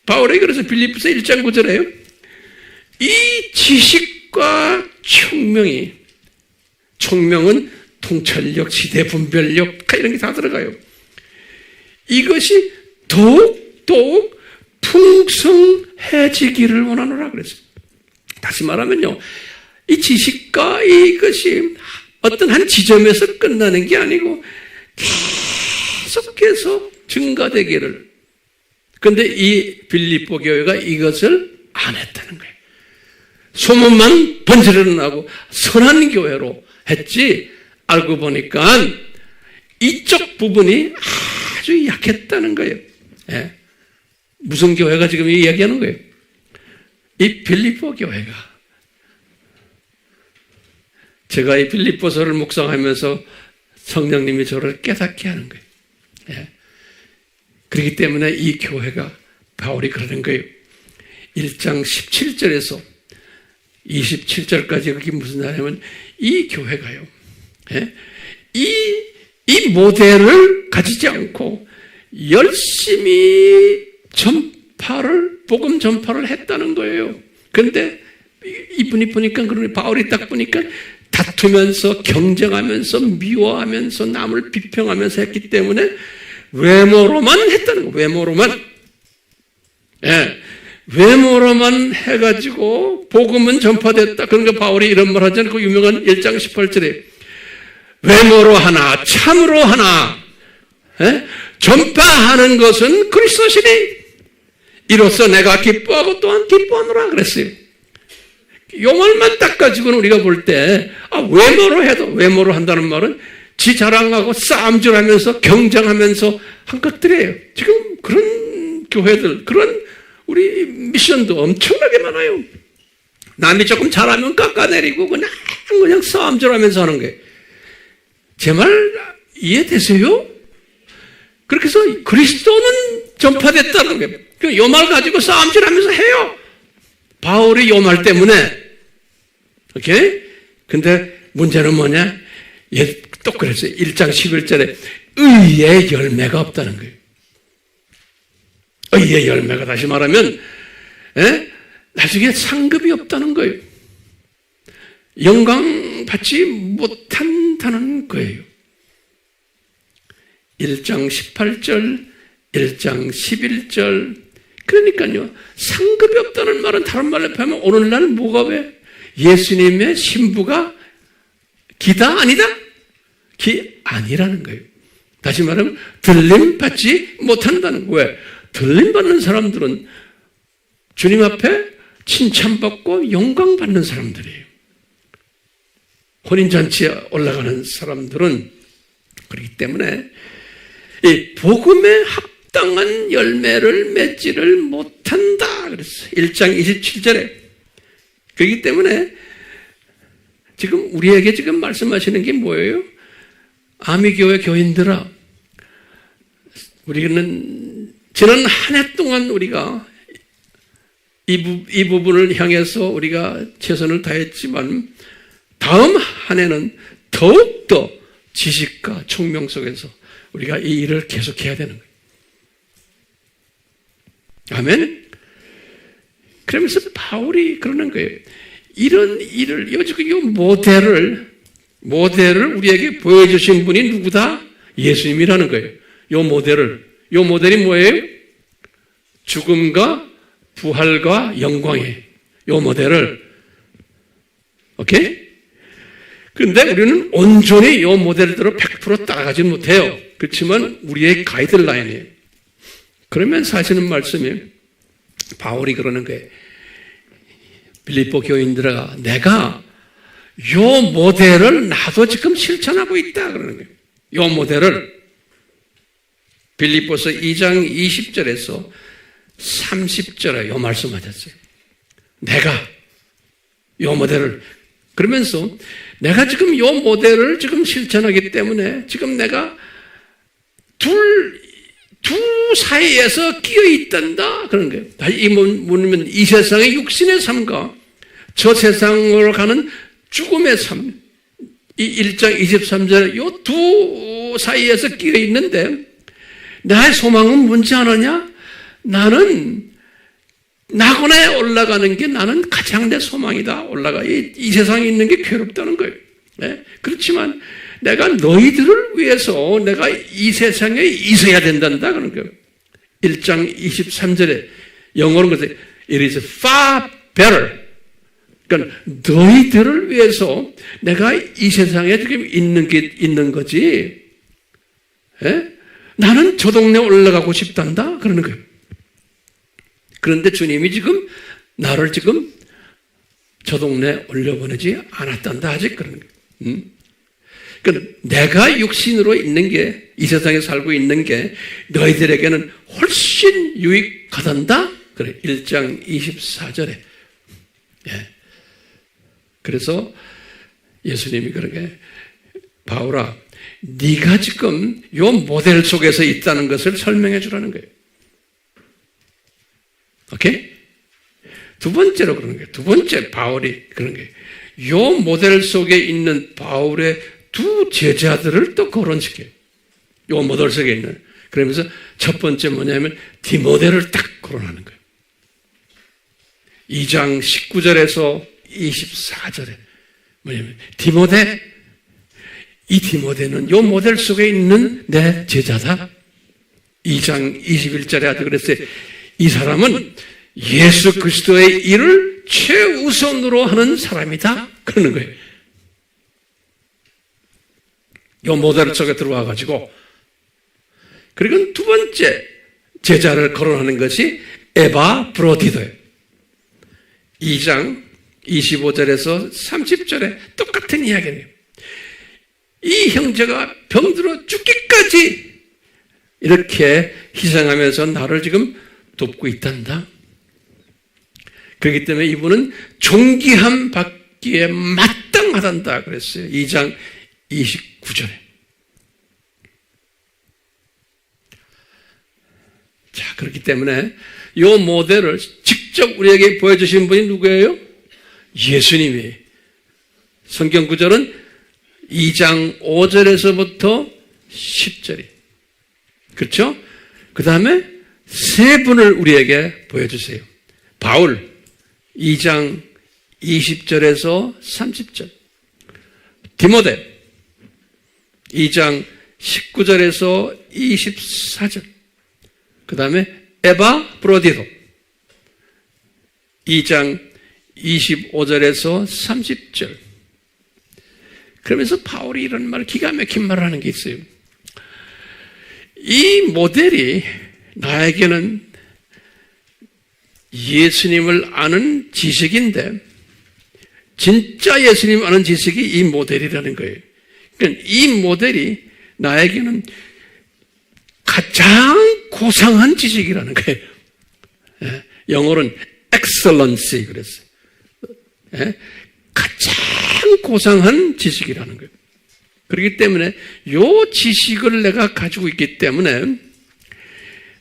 바울에게 그래서 빌립보서 1장 9절에요. 이 지식과 총명은 통찰력, 시대 분별력 이런 게 다 들어가요. 이것이 더욱 풍성해지기를 원하노라 그랬어요. 다시 말하면요, 이 지식과 이것이 어떤 한 지점에서 끝나는 게 아니고 계속해서 증가되기를. 그런데 이 빌립보 교회가 이것을 안 했다는 거예요. 소문만 번지르르 나고 선한 교회로 했지, 알고 보니까 이쪽 부분이 아주 약했다는 거예요. 예. 무슨 교회가 지금 이야기하는 거예요? 이 빌립보 교회가. 제가 이 빌립보서를 묵상하면서 성령님이 저를 깨닫게 하는 거예요. 예. 그렇기 때문에 이 교회가, 바울이 그러는 거예요. 1장 17절에서 27절까지 그게 무슨 말이냐면, 이 교회가요, 예? 이 모델을 가지지 않고 열심히 복음 전파를 했다는 거예요. 그런데 이분이 보니까, 그러니 바울이 딱 보니까 다투면서, 경쟁하면서, 미워하면서, 남을 비평하면서 했기 때문에 외모로만 했다는 거예요. 외모로만. 예. 외모로만 해가지고 복음은 전파됐다. 그러니까 바울이 이런 말 하잖아요. 그 유명한 1장 18절에 외모로 하나, 참으로 하나, 예? 전파하는 것은 그리스도시니 이로써 내가 기뻐하고 또한 기뻐하노라 그랬어요. 요 말만 딱 가지고는 우리가 볼 때, 외모로 해도, 외모로 한다는 말은 지 자랑하고 싸움질하면서 경쟁하면서 한 것들이에요. 지금 그런 교회들, 그런 우리 미션도 엄청나게 많아요. 남이 조금 잘하면 깎아내리고 그냥 싸움질하면서 하는 거예요. 제 말 이해되세요? 그렇게 해서 그리스도는 전파됐다는 거예요. 요 말 가지고 싸움질하면서 해요. 바울이 요 말 때문에. 오케이? 근데 문제는 뭐냐? 또 그랬어요. 1장 11절에 의의 열매가 없다는 거예요. 의의 열매가, 다시 말하면 나중에 상급이 없다는 거예요. 영광 받지 못한다는 거예요. 1장 18절, 1장 11절. 그러니까요, 상급이 없다는 말은 다른 말로 하면 오늘날 뭐가 왜? 예수님의 신부가 기다? 아니다? 아니라는 거예요. 다시 말하면 들림 받지 못한다는 거예요. 왜? 들림 받는 사람들은 주님 앞에 칭찬받고 영광 받는 사람들이에요. 혼인잔치에 올라가는 사람들은. 그렇기 때문에 이 복음에 합당한 열매를 맺지를 못한다 그랬어요. 1장 27절에. 그렇기 때문에 지금 우리에게 지금 말씀하시는 게 뭐예요? 아미교회 교인들아, 우리는 지난 한 해 동안 우리가 이 부분을 향해서 우리가 최선을 다했지만 다음 한 해는 더욱더 지식과 총명 속에서 우리가 이 일을 계속해야 되는 거예요. 아멘? 그러면서 바울이 그러는 거예요. 이런 일을, 이 모델을 우리에게 보여주신 분이 누구다? 예수님이라는 거예요. 이 모델이 뭐예요? 죽음과 부활과 영광이에요. 이 모델을. 오케이? 근데 우리는 온전히 이 모델대로 100% 따라가지 못해요. 그렇지만 우리의 가이드라인이에요. 그러면서 하시는 말씀이, 바울이 그러는 거예요. 빌립보 교인들아, 내가 요 모델을 나도 지금 실천하고 있다 그러는 거예요. 요 모델을. 빌립보서 2장 20절에서 30절에 요 말씀하셨어요. 내가 요 모델을. 그러면서 내가 지금 요 모델을 지금 실천하기 때문에 지금 내가 두 사이에서 끼어 있단다 그런 거예요. 이 뭐냐면 이 세상의 육신의 삶과 저 세상으로 가는 죽음의 삶, 이 1장 23절에 이 두 사이에서 끼어 있는데 나의 소망은 뭔지 아느냐? 나는 낙원에 올라가는 게 나는 가장 내 소망이다. 이 세상에 있는 게 괴롭다는 거예요. 네? 그렇지만 내가 너희들을 위해서 내가 이 세상에 있어야 된단다. 그런 거예요. 1장 23절에 영어로 그래서 It is far better. 그러니까 너희들을 위해서 내가 이 세상에 지금 있는 거지. 네? 나는 저 동네에 올라가고 싶단다. 그러는 거예요. 그런데 주님이 지금 나를 지금 저 동네에 올려보내지 않았단다. 아직 그러는 거예요. 그러니까 내가 육신으로 있는 게, 이 세상에 살고 있는 게 너희들에게는 훨씬 유익하단다. 그래. 1장 24절에. 예. 그래서 예수님이 그러게 바울아, 네가 지금 요 모델 속에서 있다는 것을 설명해 주라는 거예요. 오케이? 두 번째로 그러는 거예요. 두 번째 바울이 그런 거예요. 요 모델 속에 있는 바울의 두 제자들을 또 거론시켜요. 요 모델 속에 있는. 그러면서 첫 번째 뭐냐면 디모데를 딱 거론하는 거예요. 2장 19절에서 24절에 뭐냐면 디모데, 이 디모데는 요 모델 속에 있는 내 제자다. 2장 21절에 아주 그랬어요. 이 사람은 예수 그리스도의 일을 최우선으로 하는 사람이다. 그러는 거예요. 요 모델 속에 들어와 가지고. 그리고 두 번째 제자를 거론하는 것이 에바 브로디도예요. 2장 25절에서 30절에 똑같은 이야기예요. 이 형제가 병들어 죽기까지 이렇게 희생하면서 나를 지금 돕고 있단다. 그렇기 때문에 이분은 존귀함 받기에 마땅하단다 그랬어요. 2장 29절에. 자, 그렇기 때문에 이 모델을 직접 우리에게 보여주신 분이 누구예요? 예수님이. 성경 구절은 2장 5절에서부터 10절이. 그렇죠? 그 다음에 세 분을 우리에게 보여주세요. 바울 2장 20절에서 30절. 디모데 2장 19절에서 24절. 그 다음에 에바 브로디도 2장 25절에서 30절. 그러면서 바울이 이런 말, 기가 막힌 말을 하는 게 있어요. 이 모델이 나에게는 예수님을 아는 지식인데 진짜 예수님 아는 지식이 이 모델이라는 거예요. 그러니까 이 모델이 나에게는 가장 고상한 지식이라는 거예요. 영어로는 excellency 그랬어요. 가장 고상한 지식이라는 거예요. 그렇기 때문에 이 지식을 내가 가지고 있기 때문에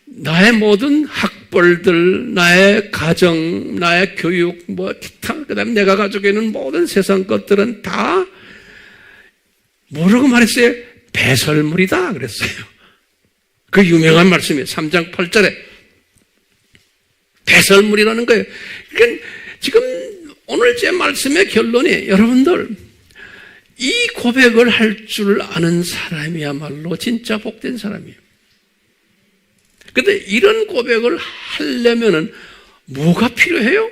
나의 모든 학벌들, 나의 가정, 나의 교육, 기타, 그 다음에 내가 가지고 있는 모든 세상 것들은 다 뭐라고 말했어요? 배설물이다 그랬어요. 그 유명한 말씀이에요. 3장 8절에 배설물이라는 거예요. 그러니까 지금 오늘 제 말씀의 결론이 여러분들 이 고백을 할 줄 아는 사람이야말로 진짜 복된 사람이에요. 그런데 이런 고백을 하려면은 뭐가 필요해요?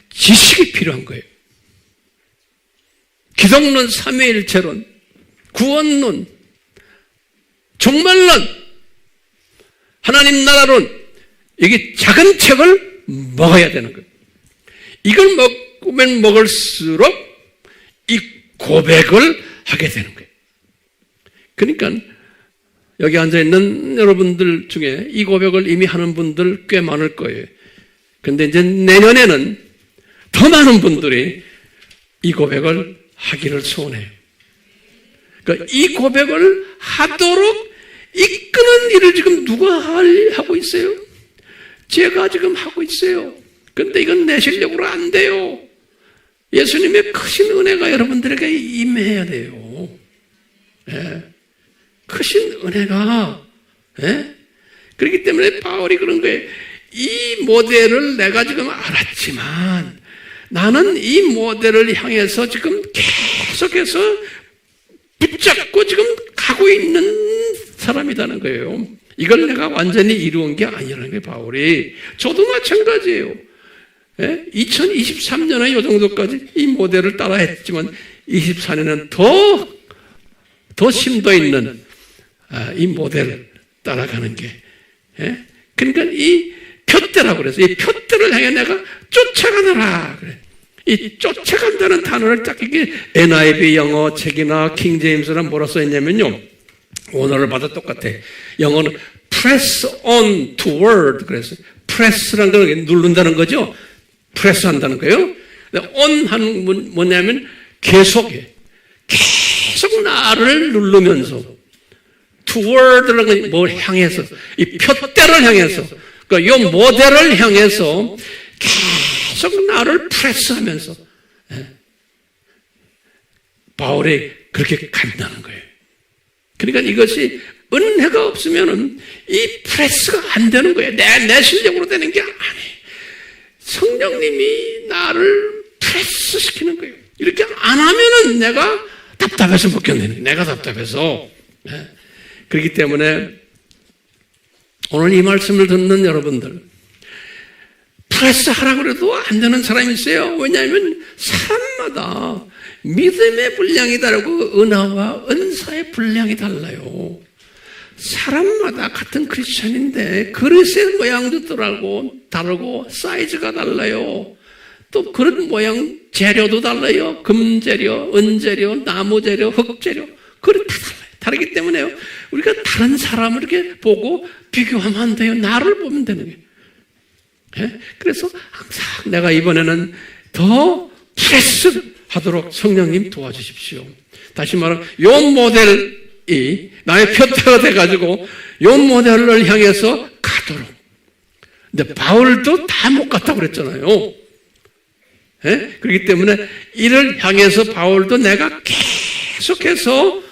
지식이 필요한 거예요. 기독론, 삼위일체론, 구원론, 종말론, 하나님 나라론, 이게 작은 책을 먹어야 되는 거예요. 이걸 먹으면 먹을수록 이 고백을 하게 되는 거예요. 그러니까 여기 앉아있는 여러분들 중에 이 고백을 이미 하는 분들 꽤 많을 거예요. 그런데 이제 내년에는 더 많은 분들이 이 고백을 하기를 소원해요. 그러니까 이 고백을 하도록 이끄는 일을 지금 누가 하고 있어요? 제가 지금 하고 있어요. 근데 이건 내 실력으로 안 돼요. 예수님의 크신 은혜가 여러분들에게 임해야 돼요. 예. 크신 은혜가, 예? 그렇기 때문에 바울이 그런 거예요. 이 모델을 내가 지금 알았지만 나는 이 모델을 향해서 지금 계속해서 붙잡고 지금 가고 있는 사람이라는 거예요. 이걸 내가 완전히 이루은 게 아니라는 거예요, 바울이. 저도 마찬가지예요. 예? 2023년에 이 정도까지 이 모델을 따라 했지만 24년은 더 심도 있는 이 모델을 따라가는 게. 예? 그러니까 이 표대라고 그래서 이 표대를 향해 내가 쫓아가느라 그래. 이 쫓아간다는 단어를 딱 이게 NIV 영어 책이나 킹제임스나 뭐라 써있냐면요. 오늘을 봐도 똑같아. 영어는 press on toward 그래서 press라는 걸 누른다는 거죠. press 한다는 거예요. on 하는 건 뭐냐면 계속 나를 누르면서 toward라는 건 뭘 향해서 이 표대를 향해서 그러니까 이 모델을 향해서 계속 나를 프레스하면서 바울이 그렇게 간다는 거예요. 그러니까 이것이 은혜가 없으면은 이 프레스가 안 되는 거예요. 내 실력으로 되는 게 아니에요. 성령님이 나를 프레스 시키는 거예요. 이렇게 안 하면은 내가 답답해서 못 견디는 거예요. 내가 답답해서. 그렇기 때문에 오늘 이 말씀을 듣는 여러분들 프레스 하라고 해도 안 되는 사람이 있어요. 왜냐하면 사람마다 믿음의 분량이 다르고 은혜와 은사의 분량이 달라요. 사람마다 같은 크리스천인데 그릇의 모양도 다르고 사이즈가 달라요. 또 그릇 모양 재료도 달라요. 금재료, 은재료, 나무재료, 흙재료 그릇 다 달라요. 다르기 때문에요. 우리가 다른 사람을 이렇게 보고 비교하면 안 돼요. 나를 보면 되는 거예요. 예? 그래서 항상 내가 이번에는 더 프레스 하도록 성령님 도와주십시오. 다시 말하면 요 모델이 나의 표대가 돼가지고 요 모델을 향해서 가도록. 근데 바울도 다 못 갔다고 그랬잖아요. 예? 그렇기 때문에 이를 향해서 바울도 내가 계속해서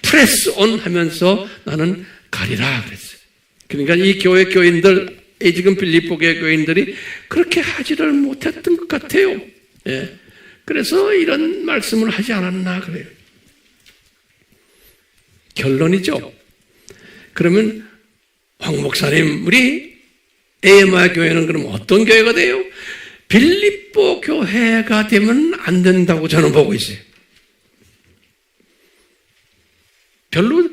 프레스 온 하면서 나는 가리라 그랬어요. 그러니까 이 교회 교인들, 지금 빌립보 교회 교인들이 그렇게 하지를 못했던 것 같아요. 예. 그래서 이런 말씀을 하지 않았나 그래요. 결론이죠. 그러면 황 목사님, 우리 AMI 교회는 그럼 어떤 교회가 돼요? 빌립보 교회가 되면 안 된다고 저는 보고 있어요. 별로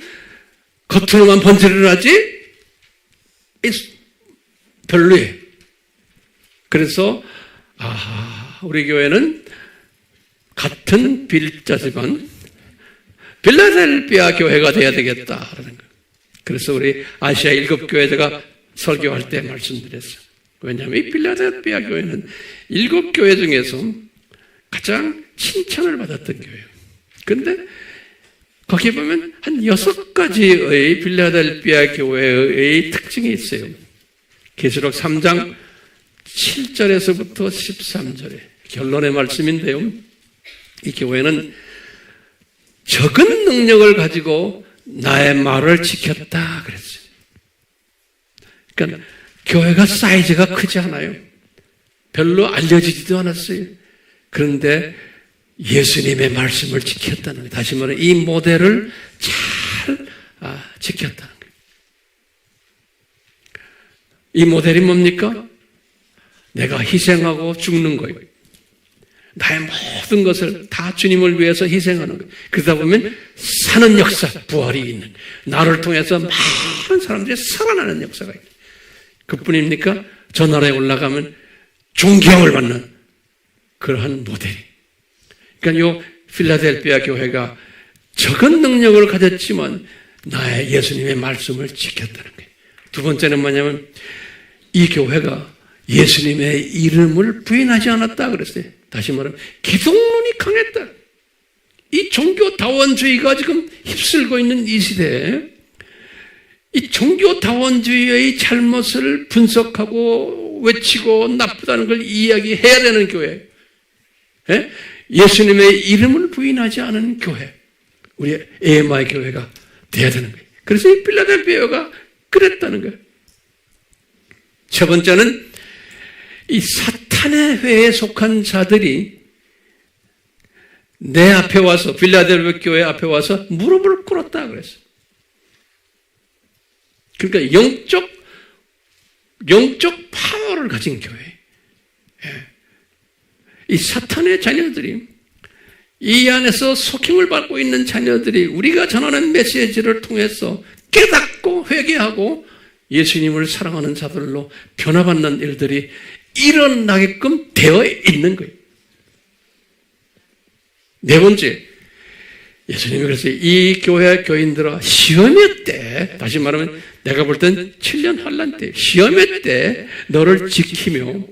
겉으로만 번지를 하지 별로예요. 그래서 우리 교회는 같은 빌자지만 빌라델비아 교회가 돼야 되겠다라는 거예요. 그래서 우리 아시아 7교회 제가 설교할 때 말씀드렸어요. 왜냐하면 이 빌라델비아 교회는 7교회 중에서 가장 칭찬을 받았던 교회예요. 그런데 거기 보면 한 6가지의 빌라델비아 교회의 특징이 있어요. 계시록 3장 7절에서부터 13절에 결론의 말씀인데요. 이 교회는 적은 능력을 가지고 나의 말을 지켰다 그랬어요. 그러니까 교회가 사이즈가 크지 않아요. 별로 알려지지도 않았어요. 그런데 예수님의 말씀을 지켰다는 거예요. 다시 말해 이 모델을 잘 지켰다는 거예요. 이 모델이 뭡니까? 내가 희생하고 죽는 거예요. 나의 모든 것을 다 주님을 위해서 희생하는 거예요. 그러다 보면 사는 역사, 부활이 있는 나를 통해서 많은 사람들이 살아나는 역사가 있어요. 그뿐입니까? 저 나라에 올라가면 존경을 받는 그러한 모델이. 그러니까 요 필라델피아 교회가 적은 능력을 가졌지만 나의 예수님의 말씀을 지켰다는 거예요. 두 번째는 뭐냐면 이 교회가 예수님의 이름을 부인하지 않았다 그랬어요. 다시 말하면 기독론이 강했다. 이 종교다원주의가 지금 휩쓸고 있는 이 시대에 이 종교다원주의의 잘못을 분석하고 외치고 나쁘다는 걸 이야기해야 되는 교회. 예? 예수님의 이름을 부인하지 않은 교회. 우리 AMI 교회가 돼야 되는 거예요. 그래서 이 필라델피아가 그랬다는 거예요. 첫 번째는 이 사탄의 회에 속한 자들이 내 앞에 와서, 필라델피아 교회 앞에 와서 무릎을 꿇었다 그랬어요. 그러니까 영적 파워를 가진 교회. 예. 이 사탄의 자녀들이, 이 안에서 속힘을 받고 있는 자녀들이 우리가 전하는 메시지를 통해서 깨닫고 회개하고 예수님을 사랑하는 자들로 변화받는 일들이 일어나게끔 되어 있는 거예요. 네 번째, 예수님이 그래서 이 교회 교인들아 시험의 때, 다시 말하면 내가 볼 땐 7년 환란 때, 시험의 때 너를 지키며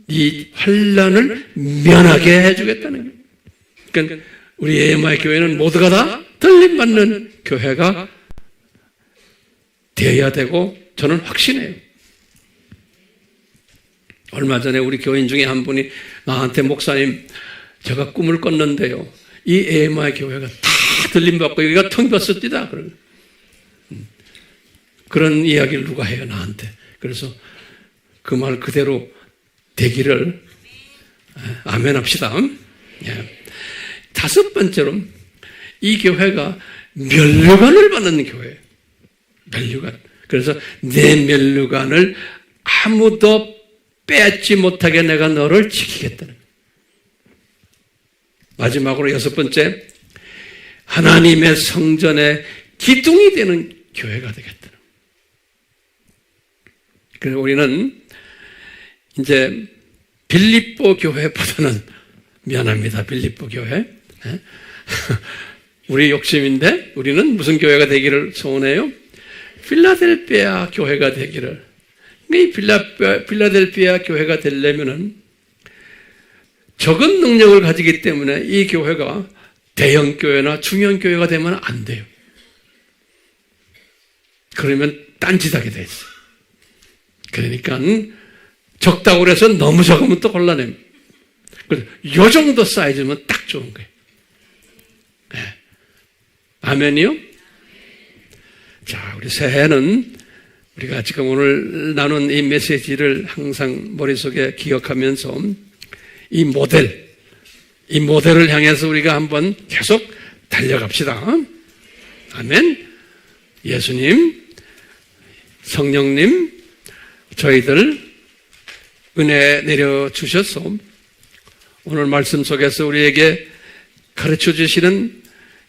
이 환란을 면하게 해주겠다는 거예요. 그러니까 우리 AMI 교회는 모두가 다 들림받는 교회가 되어야 되고 저는 확신해요. 얼마 전에 우리 교인 중에 한 분이 나한테 목사님 제가 꿈을 꿨는데요. 이 AMI 교회가 다 들림받고 여기가 텅 비었습니다. 그런 이야기를 누가 해요 나한테. 그래서 그 말 그대로 되기를 아멘 합시다. 예. 다섯 번째로 이 교회가 면류관을 받는 교회예요. 면류관. 그래서 내 면류관을 아무도 빼앗지 못하게 내가 너를 지키겠다는 거예요. 마지막으로 여섯 번째, 하나님의 성전의 기둥이 되는 교회가 되겠다는 거예요. 그래서 우리는 이제 빌립보 교회보다는 미안합니다. 빌립보 교회. 우리 욕심인데 우리는 무슨 교회가 되기를 소원해요? 필라델피아 교회가 되기를. 이 필라델피아 교회가 되려면은 적은 능력을 가지기 때문에 이 교회가 대형 교회나 중형 교회가 되면 안 돼요. 그러면 딴짓하게 돼 있어요. 그러니까 적다고 해서 너무 적으면 또 곤란해요. 요 정도 사이즈면 딱 좋은 거예요. 네. 아멘이요? 자, 우리 새해는 우리가 지금 오늘 나눈 이 메시지를 항상 머릿속에 기억하면서 이 모델을 향해서 우리가 한번 계속 달려갑시다. 아멘. 예수님, 성령님, 저희들 은혜 내려주셔서 오늘 말씀 속에서 우리에게 가르쳐 주시는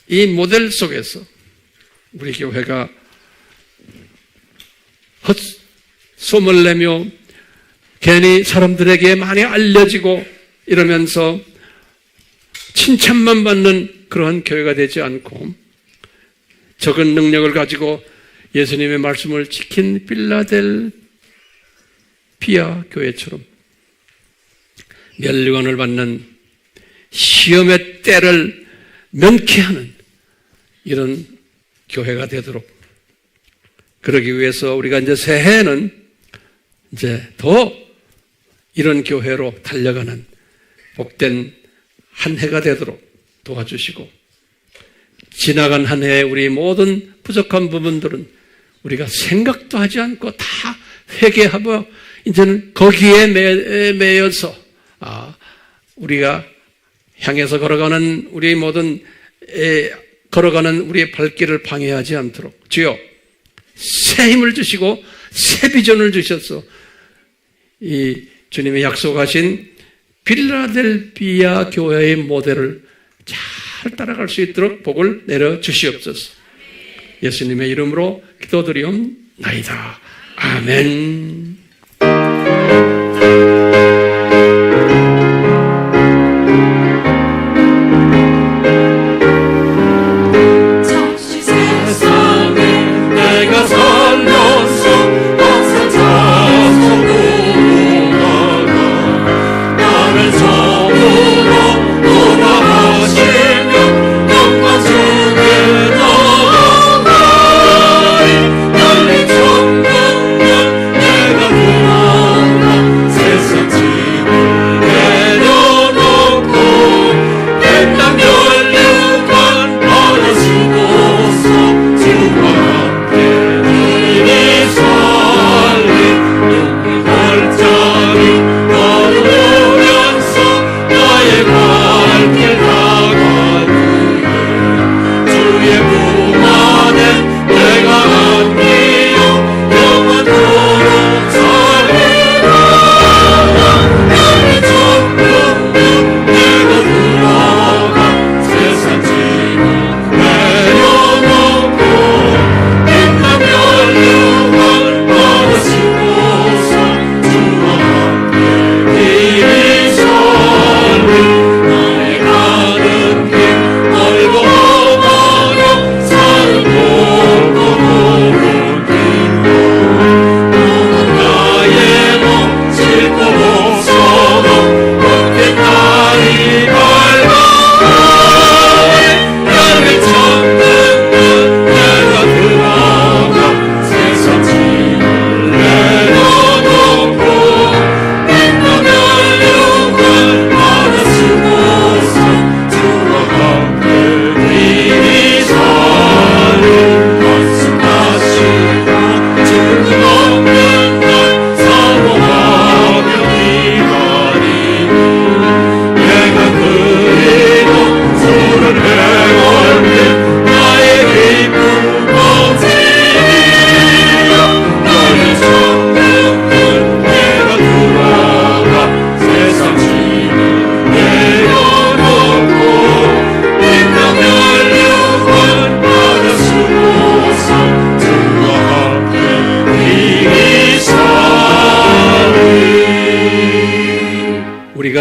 이 모델 속에서 우리 교회가 헛소문을 내며 괜히 사람들에게 많이 알려지고 이러면서 칭찬만 받는 그러한 교회가 되지 않고 적은 능력을 가지고 예수님의 말씀을 지킨 필라델피아 교회처럼 면류관을 받는 시험의 때를 면케하는 이런 교회가 되도록 그러기 위해서 우리가 이제 새해에는 이제 더 이런 교회로 달려가는 복된 한 해가 되도록 도와주시고 지나간 한 해에 우리 모든 부족한 부분들은 우리가 생각도 하지 않고 다 회개하고 이제는 거기에 매여서 우리가 향해서 걸어가는 우리 모든 걸어가는 우리의 발길을 방해하지 않도록 주여 새 힘을 주시고 새 비전을 주셔서 이 주님이 약속하신 필라델피아 교회의 모델을 잘 따라갈 수 있도록 복을 내려 주시옵소서. 예수님의 이름으로 기도드리옵나이다. 아멘.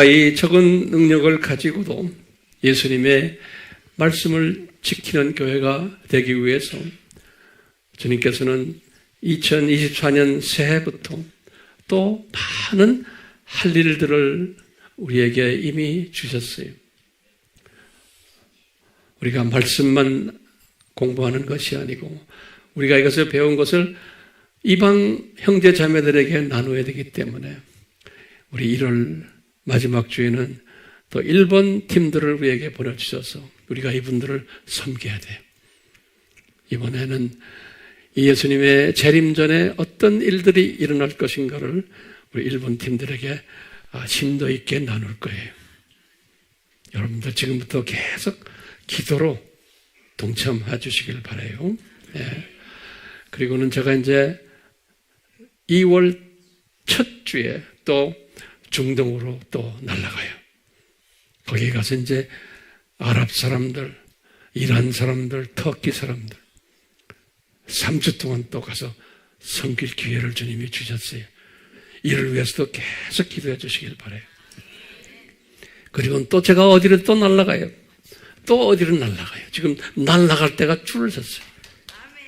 이 적은 능력을 가지고도 예수님의 말씀을 지키는 교회가 되기 위해서 주님께서는 2024년 새해부터 또 많은 할 일들을 우리에게 이미 주셨어요. 우리가 말씀만 공부하는 것이 아니고 우리가 이것을 배운 것을 이방 형제 자매들에게 나누어야 되기 때문에 우리 1월 마지막 주에는 또 일본 팀들을 우리에게 보내주셔서 우리가 이분들을 섬겨야 돼요. 이번에는 이 예수님의 재림 전에 어떤 일들이 일어날 것인가를 우리 일본 팀들에게 심도 있게 나눌 거예요. 여러분들 지금부터 계속 기도로 동참해 주시길 바라요. 네. 그리고는 제가 이제 2월 첫 주에 또 중동으로 또 날아가요. 거기 가서 이제 아랍 사람들, 이란 사람들, 터키 사람들 3주 동안 또 가서 섬길 기회를 주님이 주셨어요. 이를 위해서도 계속 기도해 주시길 바라요. 그리고 또 제가 어디로 또 날아가요. 또 어디로 날아가요. 지금 날아갈 때가 줄을 섰어요.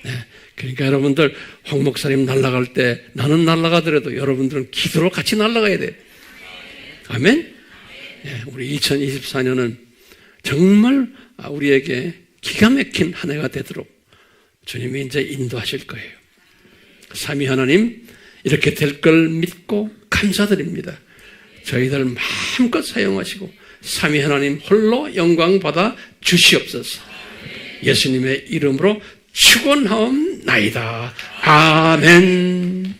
네. 그러니까 여러분들 황 목사님 날아갈 때 나는 날아가더라도 여러분들은 기도로 같이 날아가야 돼요. 아멘? 네. 우리 2024년은 정말 우리에게 기가 막힌 한 해가 되도록 주님이 이제 인도하실 거예요. 삼위 하나님 이렇게 될 걸 믿고 감사드립니다. 저희들 마음껏 사용하시고 삼위 하나님 홀로 영광 받아 주시옵소서. 예수님의 이름으로 축원하옵나이다. 아멘.